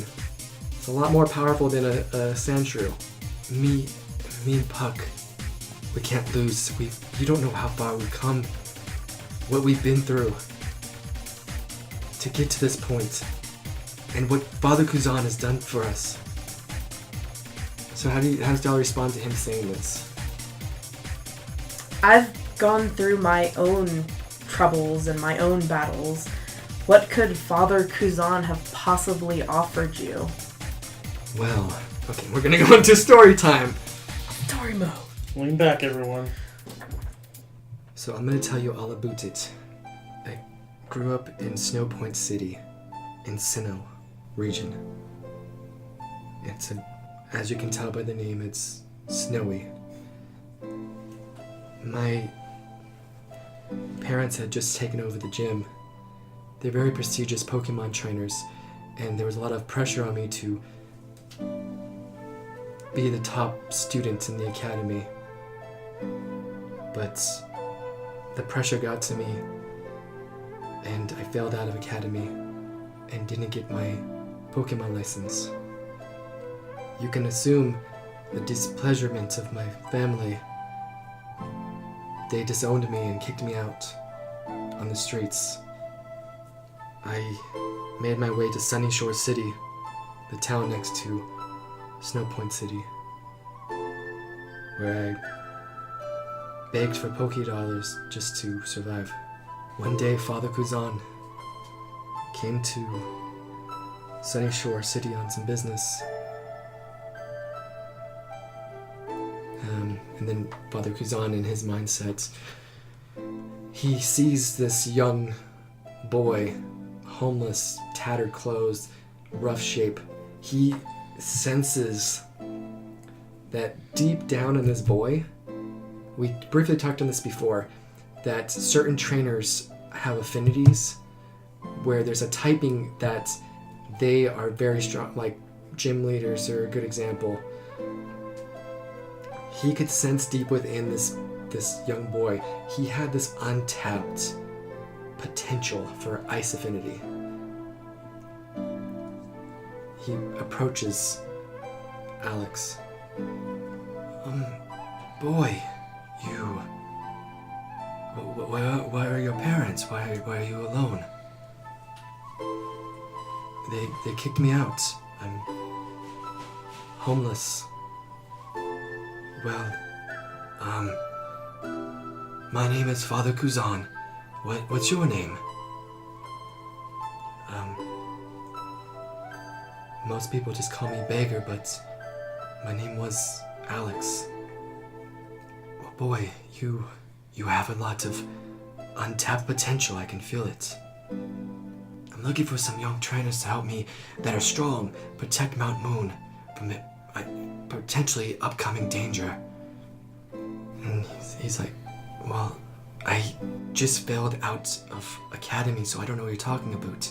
It's a lot more powerful than a Sandshrew. Me and Puck, we can't lose. You don't know how far we've come, what we've been through to get to this point, and what Father Kuzan has done for us. So how does Dolly respond to him saying this? I've gone through my own troubles and my own battles. What could Father Kuzan have possibly offered you? Well, okay, we're gonna go into story time. Story mode. Lean back, everyone. So I'm gonna tell you all about it. I grew up in Snow Point City, in Sinnoh region. As you can tell by the name, it's snowy. My parents had just taken over the gym. They're very prestigious Pokemon trainers, and there was a lot of pressure on me to be the top student in the academy. But the pressure got to me, and I failed out of academy and didn't get my Pokemon license. You can assume the displeasurement of my family. They disowned me and kicked me out on the streets. I made my way to Sunny Shore City, the town next to Snow Point City. where I begged for $Poké just to survive. One day, Father Kuzan came to Sunny Shore City on some business. And then Father Kuzan, in his mindset, he sees this young boy, homeless, tattered clothes, rough shape. He senses that deep down in this boy, we briefly talked on this before, that certain trainers have affinities where there's a typing that they are very strong, like gym leaders are a good example. He could sense deep within this young boy, he had this untapped potential for ice affinity. He approaches Alex. Boy, you... Why are your parents? Why are you alone? They kicked me out. I'm homeless. Well, my name is Father Kuzan. What's your name? Most people just call me Beggar, but my name was Alex. Well, boy, you have a lot of untapped potential. I can feel it. I'm looking for some young trainers to help me that are strong, protect Mount Moon from the potentially upcoming danger. And he's like, well, I just failed out of academy, so I don't know what you're talking about.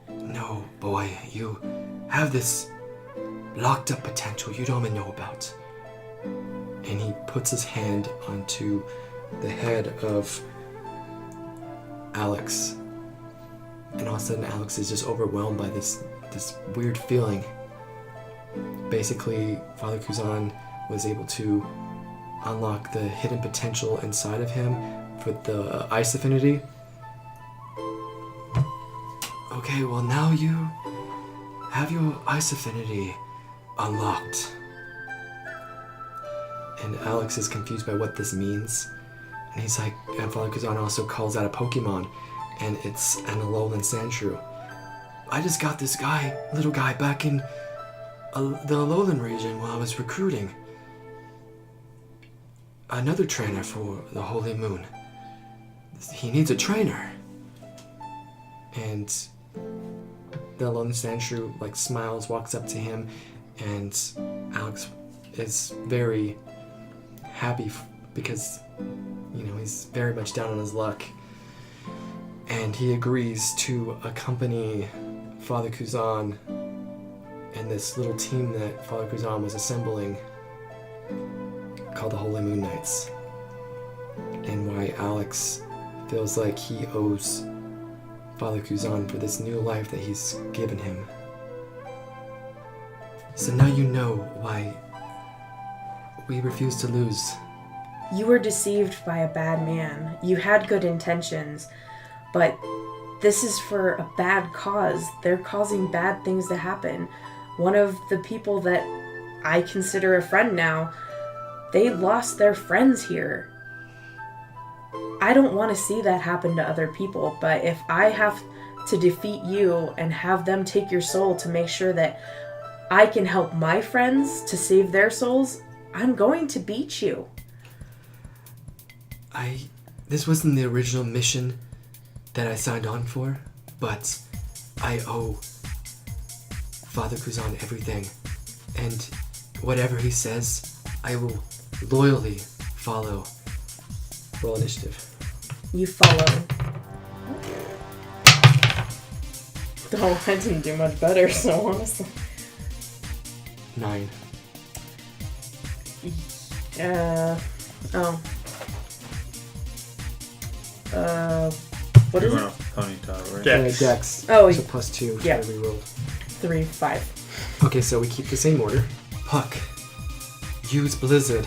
No, boy, you have this locked up potential you don't even know about. And he puts his hand onto the head of Alex. And all of a sudden Alex is just overwhelmed by this weird feeling. Basically, Father Kuzan was able to unlock the hidden potential inside of him for the ice affinity. Okay, well now you have your ice affinity unlocked. And Alex is confused by what this means. And he's like, and Father Kuzan also calls out a Pokemon, and it's an Alolan Sandshrew. I just got this little guy back in the Alolan region while I was recruiting another trainer for the Holy Moon. He needs a trainer. And the Alolan Sandshrew smiles, walks up to him, and Alex is very happy because he's very much down on his luck. And he agrees to accompany Father Kuzan and this little team that Father Kuzan was assembling called the Holy Moon Knights. And why Alex feels like he owes Father Kuzan for this new life that he's given him. So now you know why we refuse to lose. You were deceived by a bad man. You had good intentions, but this is for a bad cause. They're causing bad things to happen. One of the people that I consider a friend now, they lost their friends here. I don't want to see that happen to other people, but if I have to defeat you and have them take your soul to make sure that I can help my friends to save their souls, I'm going to beat you. This wasn't the original mission that I signed on for, but I owe Father Kuzan everything, and whatever he says, I will loyally follow. Roll initiative. You follow. Oh, I didn't do much better, so honestly. 9. What is You're it? on a ponytail, right? Dex. Dex. Oh, so +2 yeah. for every roll. 3, 5. Okay, so we keep the same order. Puck. Use Blizzard.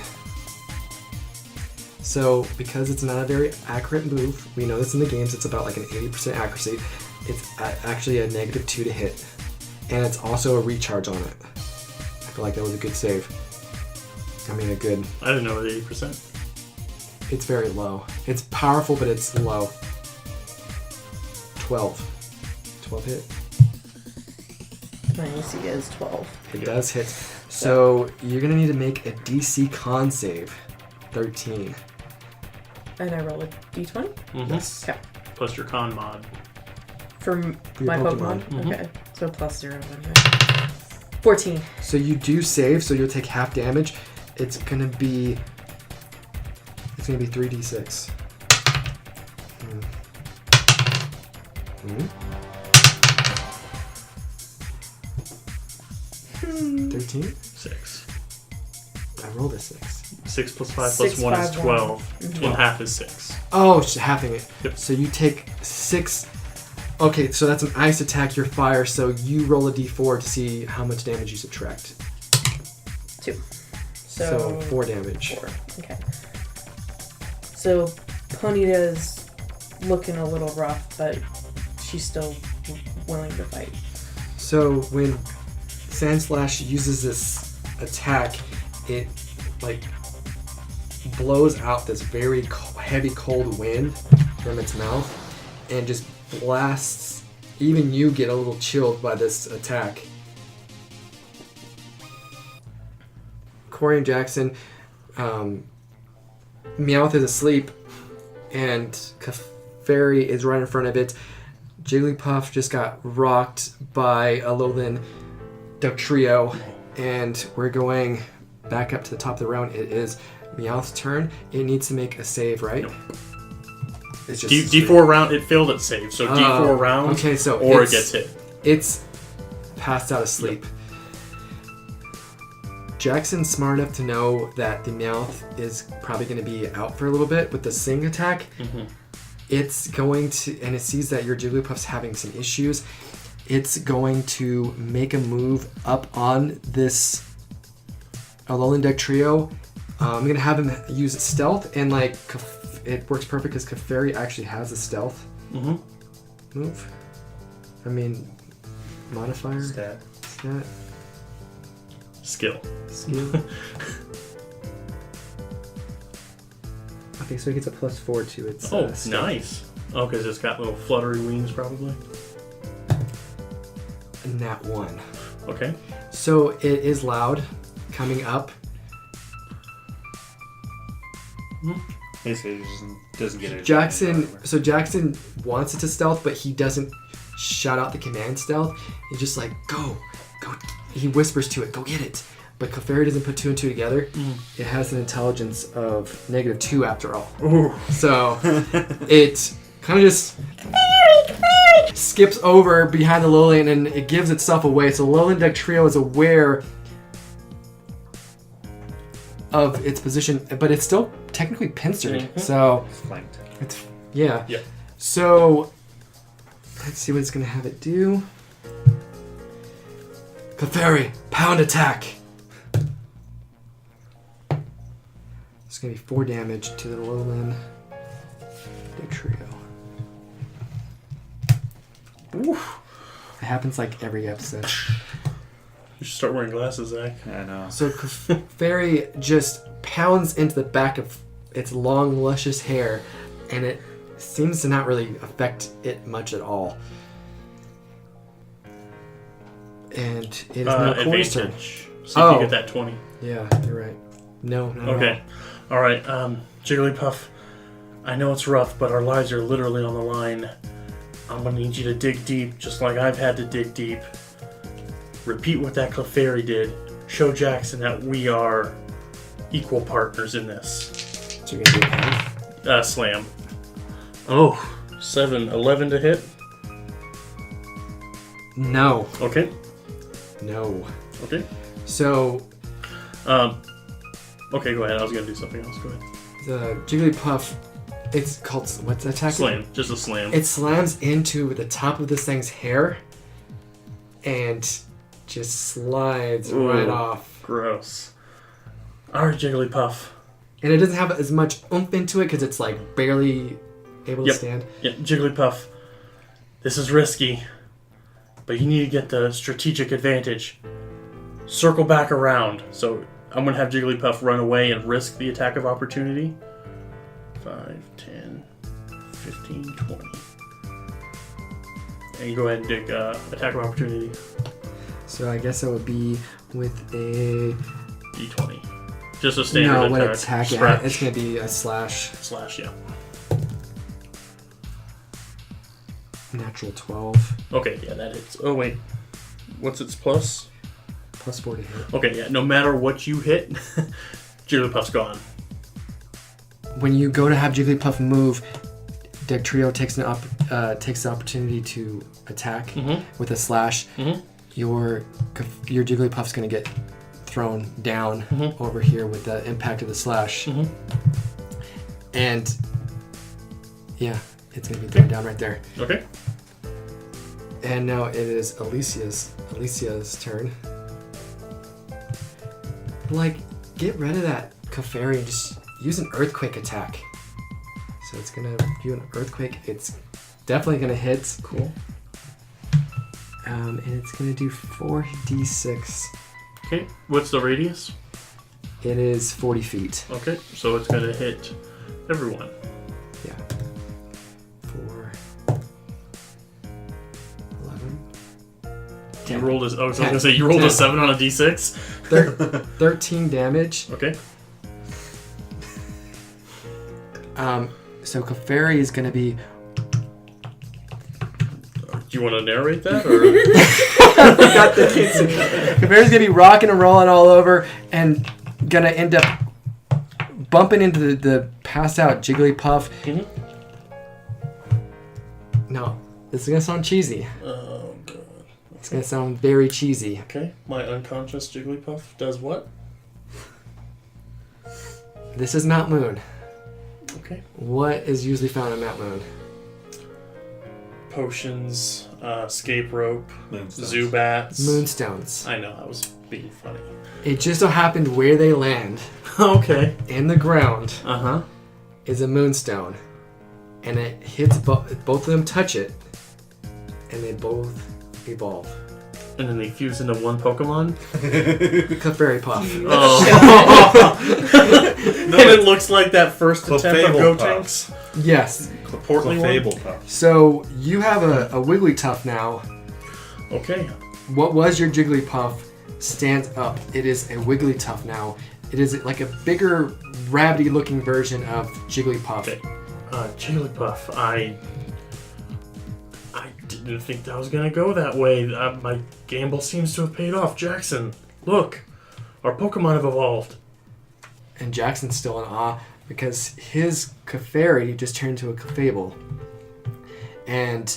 So, because it's not a very accurate move, we know this in the games, it's about an 80% accuracy. It's actually a -2 to hit. And it's also a recharge on it. I feel like that was a good save. I mean, a good. I didn't know it was 80%. It's very low. It's powerful, but it's low. 12. 12 hit. My AC is 12. It does hit. So you're gonna need to make a DC con save. 13. And I roll a d20? Mm-hmm. Yes. Okay. Plus your con mod. For your my Pokemon. Pokemon? Okay. So plus 0 anyway. 14. So you do save, so you'll take half damage. It's gonna be 3d6. Hmm. 13? 6. I rolled a 6. 6 plus 5 6 plus 1 is 5, 12. Mhm. And half is 6. Oh, it's halving it. Yep. So you take 6. Okay, so that's an ice attack, you're fire, so you roll a d4 to see how much damage you subtract. 2. So 4 damage. 4. Okay. So Ponyta's looking a little rough, but she's still willing to fight. So when Sandslash uses this attack, it like blows out this very heavy cold wind from its mouth and just blasts. Even you get a little chilled by this attack. Kory and Jackson, Meowth is asleep and Clefairy is right in front of it. Jigglypuff just got rocked by a Alolan Dugtrio, and we're going back up to the top of the round. It is Meowth's turn. It needs to make a save, right? Nope. It's just D4 round, it failed its save, so D4 rounds, okay, so or it gets hit. It's passed out of sleep. Jackson's smart enough to know that the Meowth is probably going to be out for a little bit with the Sing attack. Mm-hmm. It's going to, and it sees that your Jigglypuff's having some issues. It's going to make a move up on this Alolan Dugtrio. I'm going to have him use stealth, and like it works perfect because Clefairy actually has a stealth move. I mean, modifier? Stat. Skill. Okay, so he gets a +4 to its. Oh, stealth. nice. Oh, because it's got little fluttery wings, probably. Nat 1. Okay. So it is loud coming up. Basically, it doesn't get it. Jackson wants it to stealth, but he doesn't shout out the command stealth. He's just like, go. He whispers to it, go get it. But Clefairy doesn't put 2 and 2 together. It has an intelligence of -2 after all. Ooh. So it kind of just skips over behind the Lillian and it gives itself away. So Alolan Dugtrio is aware of its position, but it's still technically pincered. So Flanked. it's yeah. Yeah. So let's see what it's gonna have it do. Clefairy, pound attack. It's gonna be 4 damage to the Alolan Dugtrio. Oof. It happens like every episode. You should start wearing glasses, Zach. I know. So Clefairy just pounds into the back of its long, luscious hair, and it seems to not really affect it much at all. And it is now Kory's turn. Advantage. See if you get that 20. Yeah, you're right. No, not Okay. All right. Jigglypuff, I know it's rough, but our lives are literally on the line. I'm going to need you to dig deep, just like I've had to dig deep. Repeat what that Clefairy did. Show Jackson that we are equal partners in this. So you're going to do a pound? Slam. Oh, 11 to hit. No. Okay. No. Okay. So Okay, go ahead. I was going to do something else. Go ahead. the Jigglypuff, it's called, what's the attack? Slam. Just a slam. It slams into the top of this thing's hair and just slides right Ooh. off. Gross. Alright, Jigglypuff. And it doesn't have as much oomph into it because it's like barely able to stand. Yeah, Jigglypuff. This is risky, but you need to get the strategic advantage. Circle back around. So I'm going to have Jigglypuff run away and risk the attack of opportunity. 5, 10, 15, 20. And you go ahead and dig attack of opportunity. So I guess that would be with a... D20. Just a standard attack. No, what attack? Scratch. It's going to be a slash. Slash, yeah. Natural 12. Okay, yeah, that hits. Oh, wait. What's its plus? Plus 4 to hit. Okay, yeah, no matter what you hit, Jigglypuff's gone. When you go to have Jigglypuff move, Dugtrio takes the opportunity to attack with a slash. Your Jigglypuff's going to get thrown down over here with the impact of the slash. And yeah, it's going to be thrown down right there. Okay. And now it is Alicia's turn. Like, get rid of that Kory and just use an earthquake attack. So it's gonna do an earthquake. It's definitely gonna hit. Cool. And it's gonna do 4d6. Okay, what's the radius? It is 40 feet. Okay, so it's going to hit everyone. Yeah. 4, 11. You rolled I was going to say, you rolled a 7 on a d6? 13 damage. Okay. So Kory is gonna be... Do you want to narrate that, or? Kory's gonna be rocking and rolling all over and gonna end up bumping into the passed out Jigglypuff. No, this is gonna sound cheesy. Oh, God. It's gonna sound very cheesy. Okay, my unconscious Jigglypuff does what? This is Mount Moon. Okay. What is usually found in Mount Moon? Potions, escape rope, Moonstones. Zubats. Moonstones. I know, I was being funny. It just so happened where they land Okay. in the ground Uh-huh. is a moonstone. And it hits both of them touch it. And they both evolve. And then they fuse into one Pokemon? Kory Puff. Oh. And it looks like that first attempt of Gotenks. Yes. The portly one? Fablepuff. So you have a Wigglytuff now. Okay. What was your Jigglypuff stands up. It is a Wigglytuff now. It is like a bigger, rabbity-looking version of Jigglypuff. Okay. Jigglypuff, I didn't think that was going to go that way. My gamble seems to have paid off. Jackson, look. Our Pokemon have evolved. And Jackson's still in awe because his Kory just turned into a Clefable. And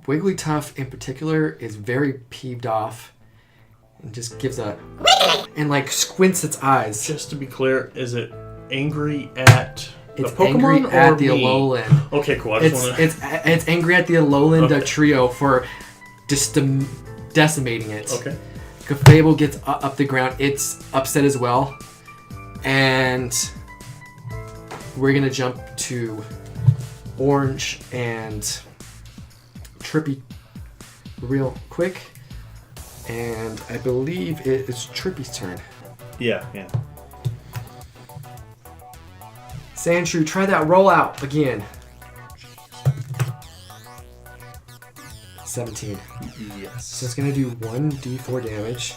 Wigglytuff in particular is very peeved off and just gives a and like squints its eyes. Just to be clear, is it angry at It's the Pokemon angry or at the me? Alolan. Okay, cool. I just want to... It's angry at the Alolan Okay. trio for just decimating it. Okay. Clefable gets up the ground. It's upset as well. And we're going to jump to Orange and Trippy real quick. And I believe it is Trippy's turn. Yeah. Sandshrew, try that rollout again. 17. Yes. So it's going to do 1d4 damage.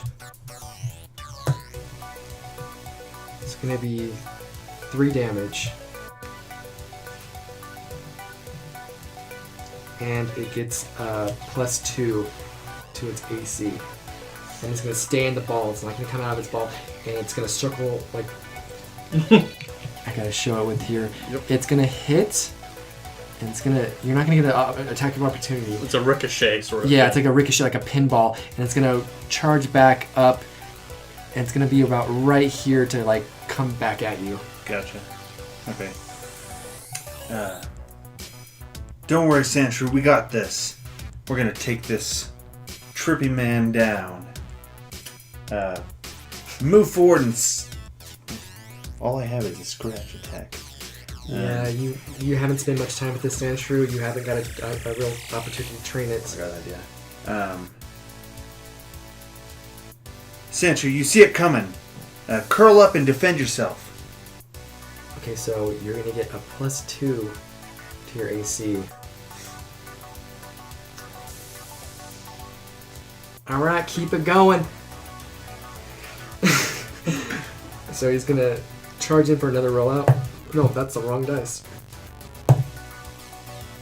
It's going to be 3 damage. And it gets +2 to its AC. And it's going to stay in the ball. It's not going to come out of its ball. And it's going to circle like... I got to show it with here. Yep. It's going to hit... And it's gonna. You're not gonna get an attack of opportunity. It's a ricochet sort of. Yeah, it's like a ricochet, like a pinball, and it's gonna charge back up, and it's gonna be about right here to like come back at you. Gotcha. Okay. Don't worry, Sandshrew. We got this. We're gonna take this trippy man down. Move forward and. All I have is a scratch attack. Yeah, you haven't spent much time with this Sandshrew. You haven't got a real opportunity to train it. I got that, yeah. Sandshrew, you see it coming. Curl up and defend yourself. Okay, so you're gonna get a +2 to your AC. Alright, keep it going. So he's gonna charge in for another rollout. No, that's the wrong dice.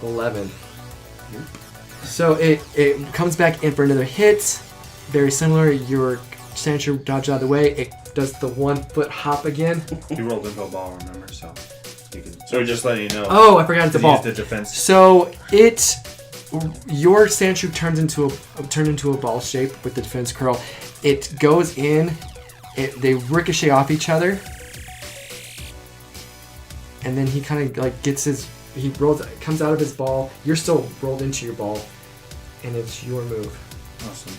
11. So it comes back in for another hit. Very similar. Your Sandshrew dodges out of the way. It does the 1 foot hop again. You rolled into a ball, remember? So you can. So just letting you know. Oh, I forgot it's a ball. Use the defense. So your Sandshrew turned into a ball shape with the defense curl. It goes in. They ricochet off each other, and then he kind of like gets his. He comes out of his ball. You're still rolled into your ball, and it's your move. Awesome.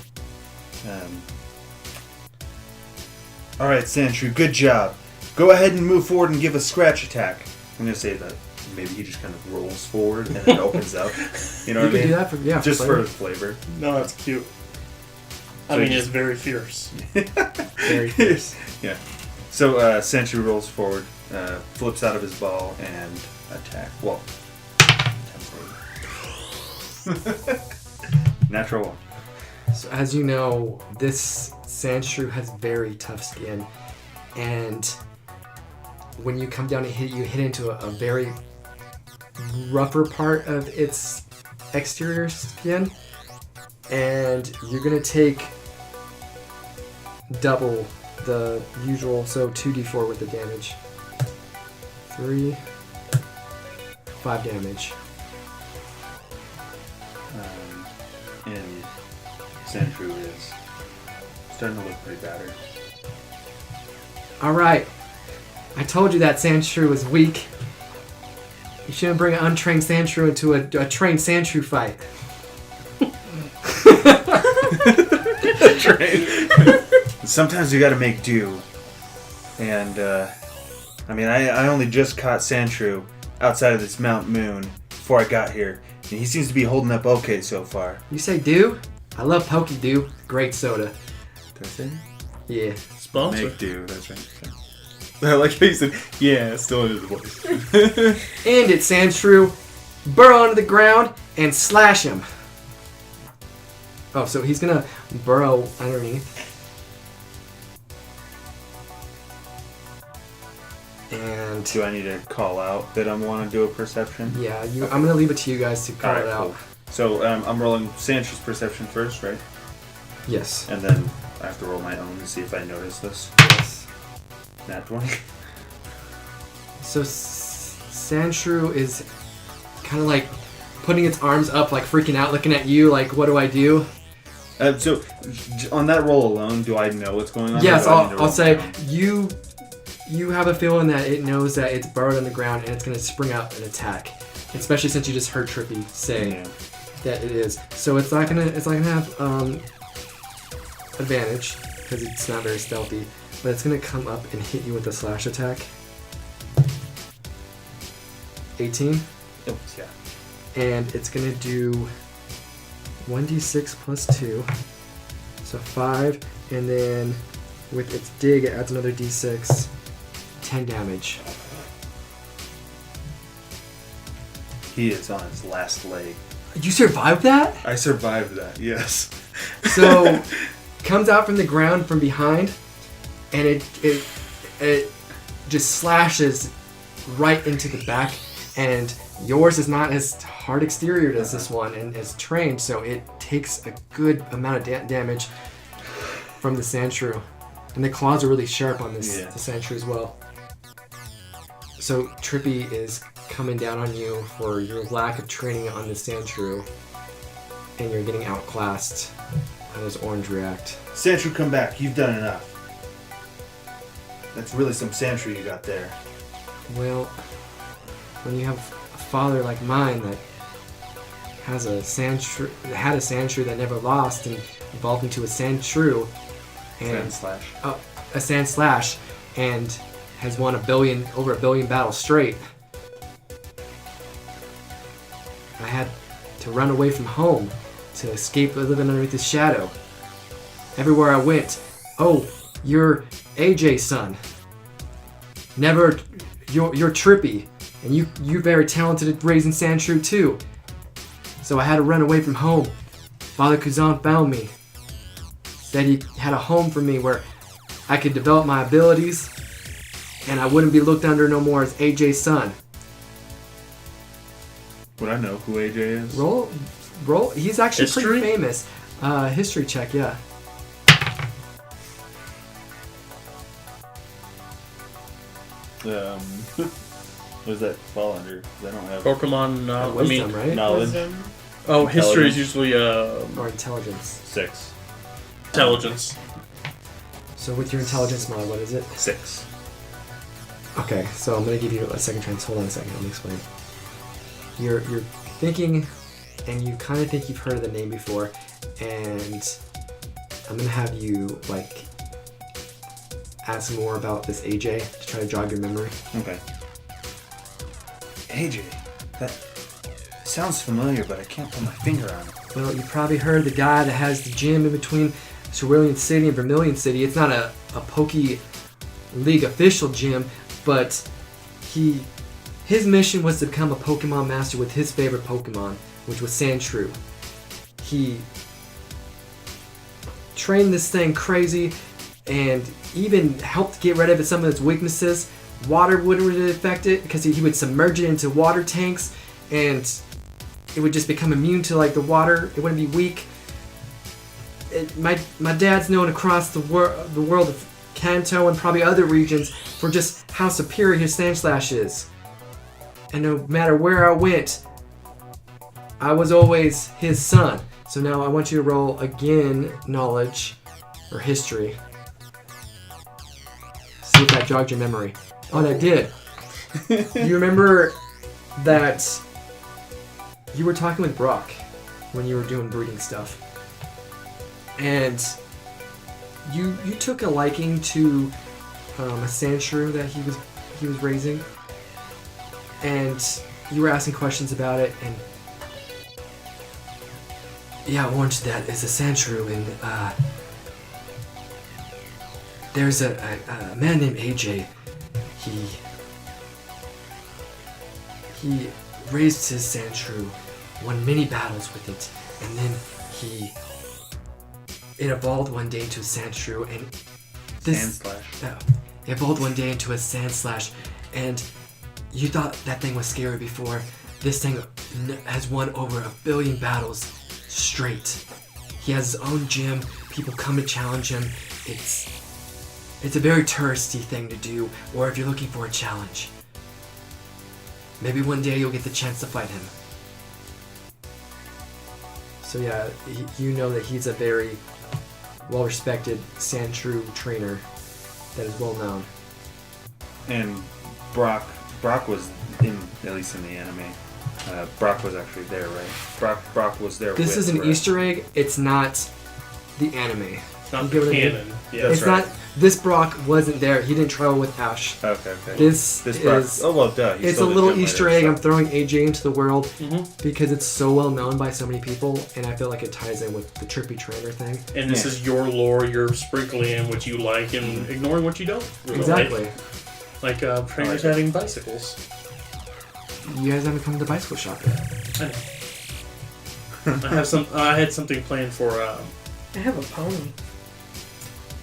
All right, Sandshrew, good job. Go ahead and move forward and give a scratch attack. I'm gonna say that maybe he just kind of rolls forward and it opens up. You know what I mean? You can do that just flavor. for flavor. No, that's cute. I So mean, you it's very fierce. Very fierce. Yeah. So Sandshrew rolls forward, flips out of his ball, and attack. Well, natural one. So as you know, this Sandshrew has very tough skin, and when you come down to hit, you hit into a very rougher part of its exterior skin, and you're gonna take double the usual, so 2d4 with the damage. 3, 5 damage. And Sandshrew is starting to look pretty battered. Alright, I told you that Sandshrew was weak. You shouldn't bring an untrained Sandshrew into a trained Sandshrew fight. Sometimes you gotta make do. And, I mean, I only just caught Sandshrew outside of this Mount Moon before I got here. And he seems to be holding up okay so far. You say do? I love Pokey Dew. Great soda. Did I say that? Yeah. Sponsor. Make do, that's right. I like how you said, yeah, still in his voice. And it's Sandshrew. Burrow under the ground and slash him. Oh, so he's gonna burrow underneath. And Do I need to call out that I want to do a perception? yeah, I'm gonna leave it to you guys to call Alright, it out. cool. So I'm rolling Sandshrew's perception first, right? Yes. And then I have to roll my own to see if I notice this. Yes. Nat 20. So Sandshrew is kind of like putting its arms up, like freaking out, looking at you, like, what do I do? So on that roll alone, do I know what's going on? Yes, or do I need to I'll roll say down? you have a feeling that it knows that it's burrowed in the ground and it's going to spring out and attack. Especially since you just heard Trippy say Yeah. that it is. So it's not gonna have advantage because it's not very stealthy, but it's gonna come up and hit you with a slash attack. 18, Oops, yeah. and it's gonna do 1d6 plus 2, so 5, and then with its dig it adds another d6, 10 damage. He is on his last leg. You survived that? I survived that, yes. So comes out from the ground from behind, and it just slashes right into the back. And yours is not as hard exterior as this one, and as trained, so it takes a good amount of damage from the Sandshrew. And the claws are really sharp on this the Sandshrew as well. So Trippy is coming down on you for your lack of training on the Sandshrew, and you're getting outclassed. How does Orange react? Sandshrew, come back. You've done enough. That's really some Sandshrew you got there. Well, when you have a father like mine that has had a Sandshrew that never lost and evolved into a Sandshrew, and Sandslash. a Sandslash, and has won over a billion battles straight. I had to run away from home to escape living underneath his shadow. Everywhere I went, You're AJ's son. Never, you're trippy, and you're very talented at raising Sandshrew too. So I had to run away from home. Father Kuzan found me. Said he had a home for me where I could develop my abilities, and I wouldn't be looked under no more as AJ's son. Would I know who AJ is? Roll. He's actually History? pretty famous. History check, yeah. What does that fall under? 'Cause I don't have Pokemon. Wisdom, right? knowledge. Wisdom. Oh, history is Intelligence. usually Or intelligence. 6. intelligence. So with your intelligence mod, what is it? 6. Okay, so I'm gonna give you a second chance. Hold on a second. Let me explain. You're thinking, and you kind of think you've heard of the name before, and I'm gonna have you like ask more about this AJ to try to jog your memory. Okay. AJ. That sounds familiar, but I can't put my finger on it. Well, you probably heard the guy that has the gym in between Cerulean City and Vermilion City. It's not a Poke League official gym, but his mission was to become a Pokemon master with his favorite Pokemon, which was Sandshrew. He trained this thing crazy and even helped get rid of some of its weaknesses. Water wouldn't really affect it because he would submerge it into water tanks and it would just become immune to like the water. It wouldn't be weak. My dad's known across the world of Kanto and probably other regions for just how superior his Sandslash is. And no matter where I went, I was always his son. So now I want you to roll again, knowledge or history. See if that jogged your memory. Oh, that did. You remember that you were talking with Brock when you were doing breeding stuff. And you took a liking to a Sandshrew that he was raising, and you were asking questions about it. And yeah, Orange, that is a Sandshrew, and there's a man named AJ. He raised his Sandshrew, won many battles with it, and then it evolved one day into a Sandshrew, and Sandslash. It evolved one day into a Sandslash, and you thought that thing was scary before. This thing has won over 1 billion battles straight. He has his own gym. People come to challenge him. It's a very touristy thing to do, or if you're looking for a challenge. Maybe one day you'll get the chance to fight him. So yeah, you know that he's a very well-respected Sandshrew trainer that is well known. And Brock was at least in the anime. Brock was actually there, right? Brock was there. This is an Easter egg. It's not the anime. It's not You get the what I mean? canon. Yeah. That's It's right. not. This Brock wasn't there. He didn't travel with Ash. Okay. This Brock. is. Oh well, duh. It's a little Easter egg. I'm throwing AJ into the world Mhm. because it's so well known by so many people, and I feel like it ties in with the trippy trainer thing. And this Yeah. is your lore. You're sprinkling in what you like and ignoring what you don't. Really Exactly. Like trainers having bicycles. You guys haven't come to the bicycle shop yet. I had something planned for. I have a pony.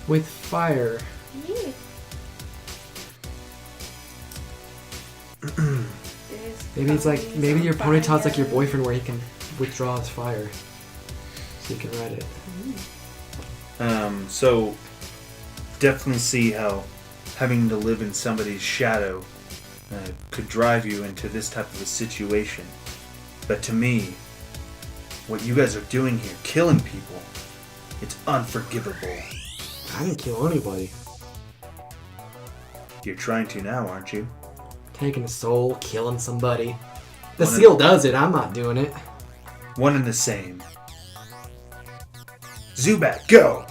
With fire. Maybe your ponytail's like your boyfriend where he can withdraw his fire. So you can ride it. So definitely see how having to live in somebody's shadow could drive you into this type of a situation. But to me, what you guys are doing here, killing people, it's unforgivable. I didn't kill anybody. You're trying to now, aren't you? Taking a soul, killing somebody. The One seal does it, I'm not doing it. One and the same. Zubat, go!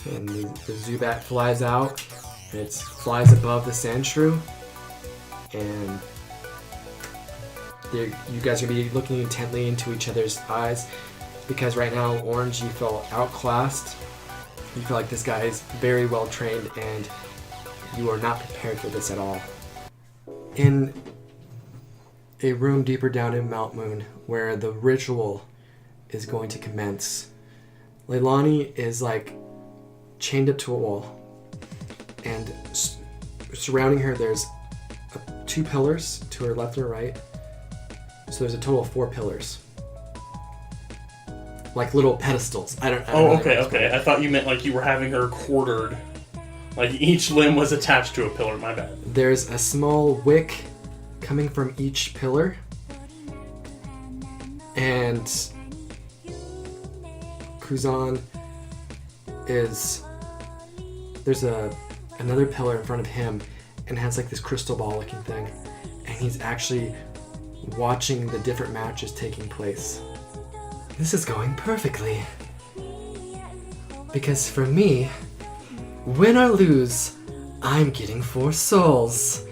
And the Zubat flies out, and it flies above the Sandshrew. And you guys are going to be looking intently into each other's eyes. Because right now, Orange, you feel outclassed. You feel like this guy is very well trained and you are not prepared for this at all. In a room deeper down in Mount Moon, where the ritual is going to commence, Leilani is like chained up to a wall, and surrounding her there's 2 pillars to her left and her right. So there's a total of 4 pillars, like little pedestals. I don't know Okay. I thought you meant like you were having her quartered, like each limb was attached to a pillar. My bad. There's a small wick coming from each pillar, and Kuzan there's another pillar in front of him, and has like this crystal ball looking thing, and he's actually watching the different matches taking place. This is going perfectly, because for me, win or lose, I'm getting 4 souls.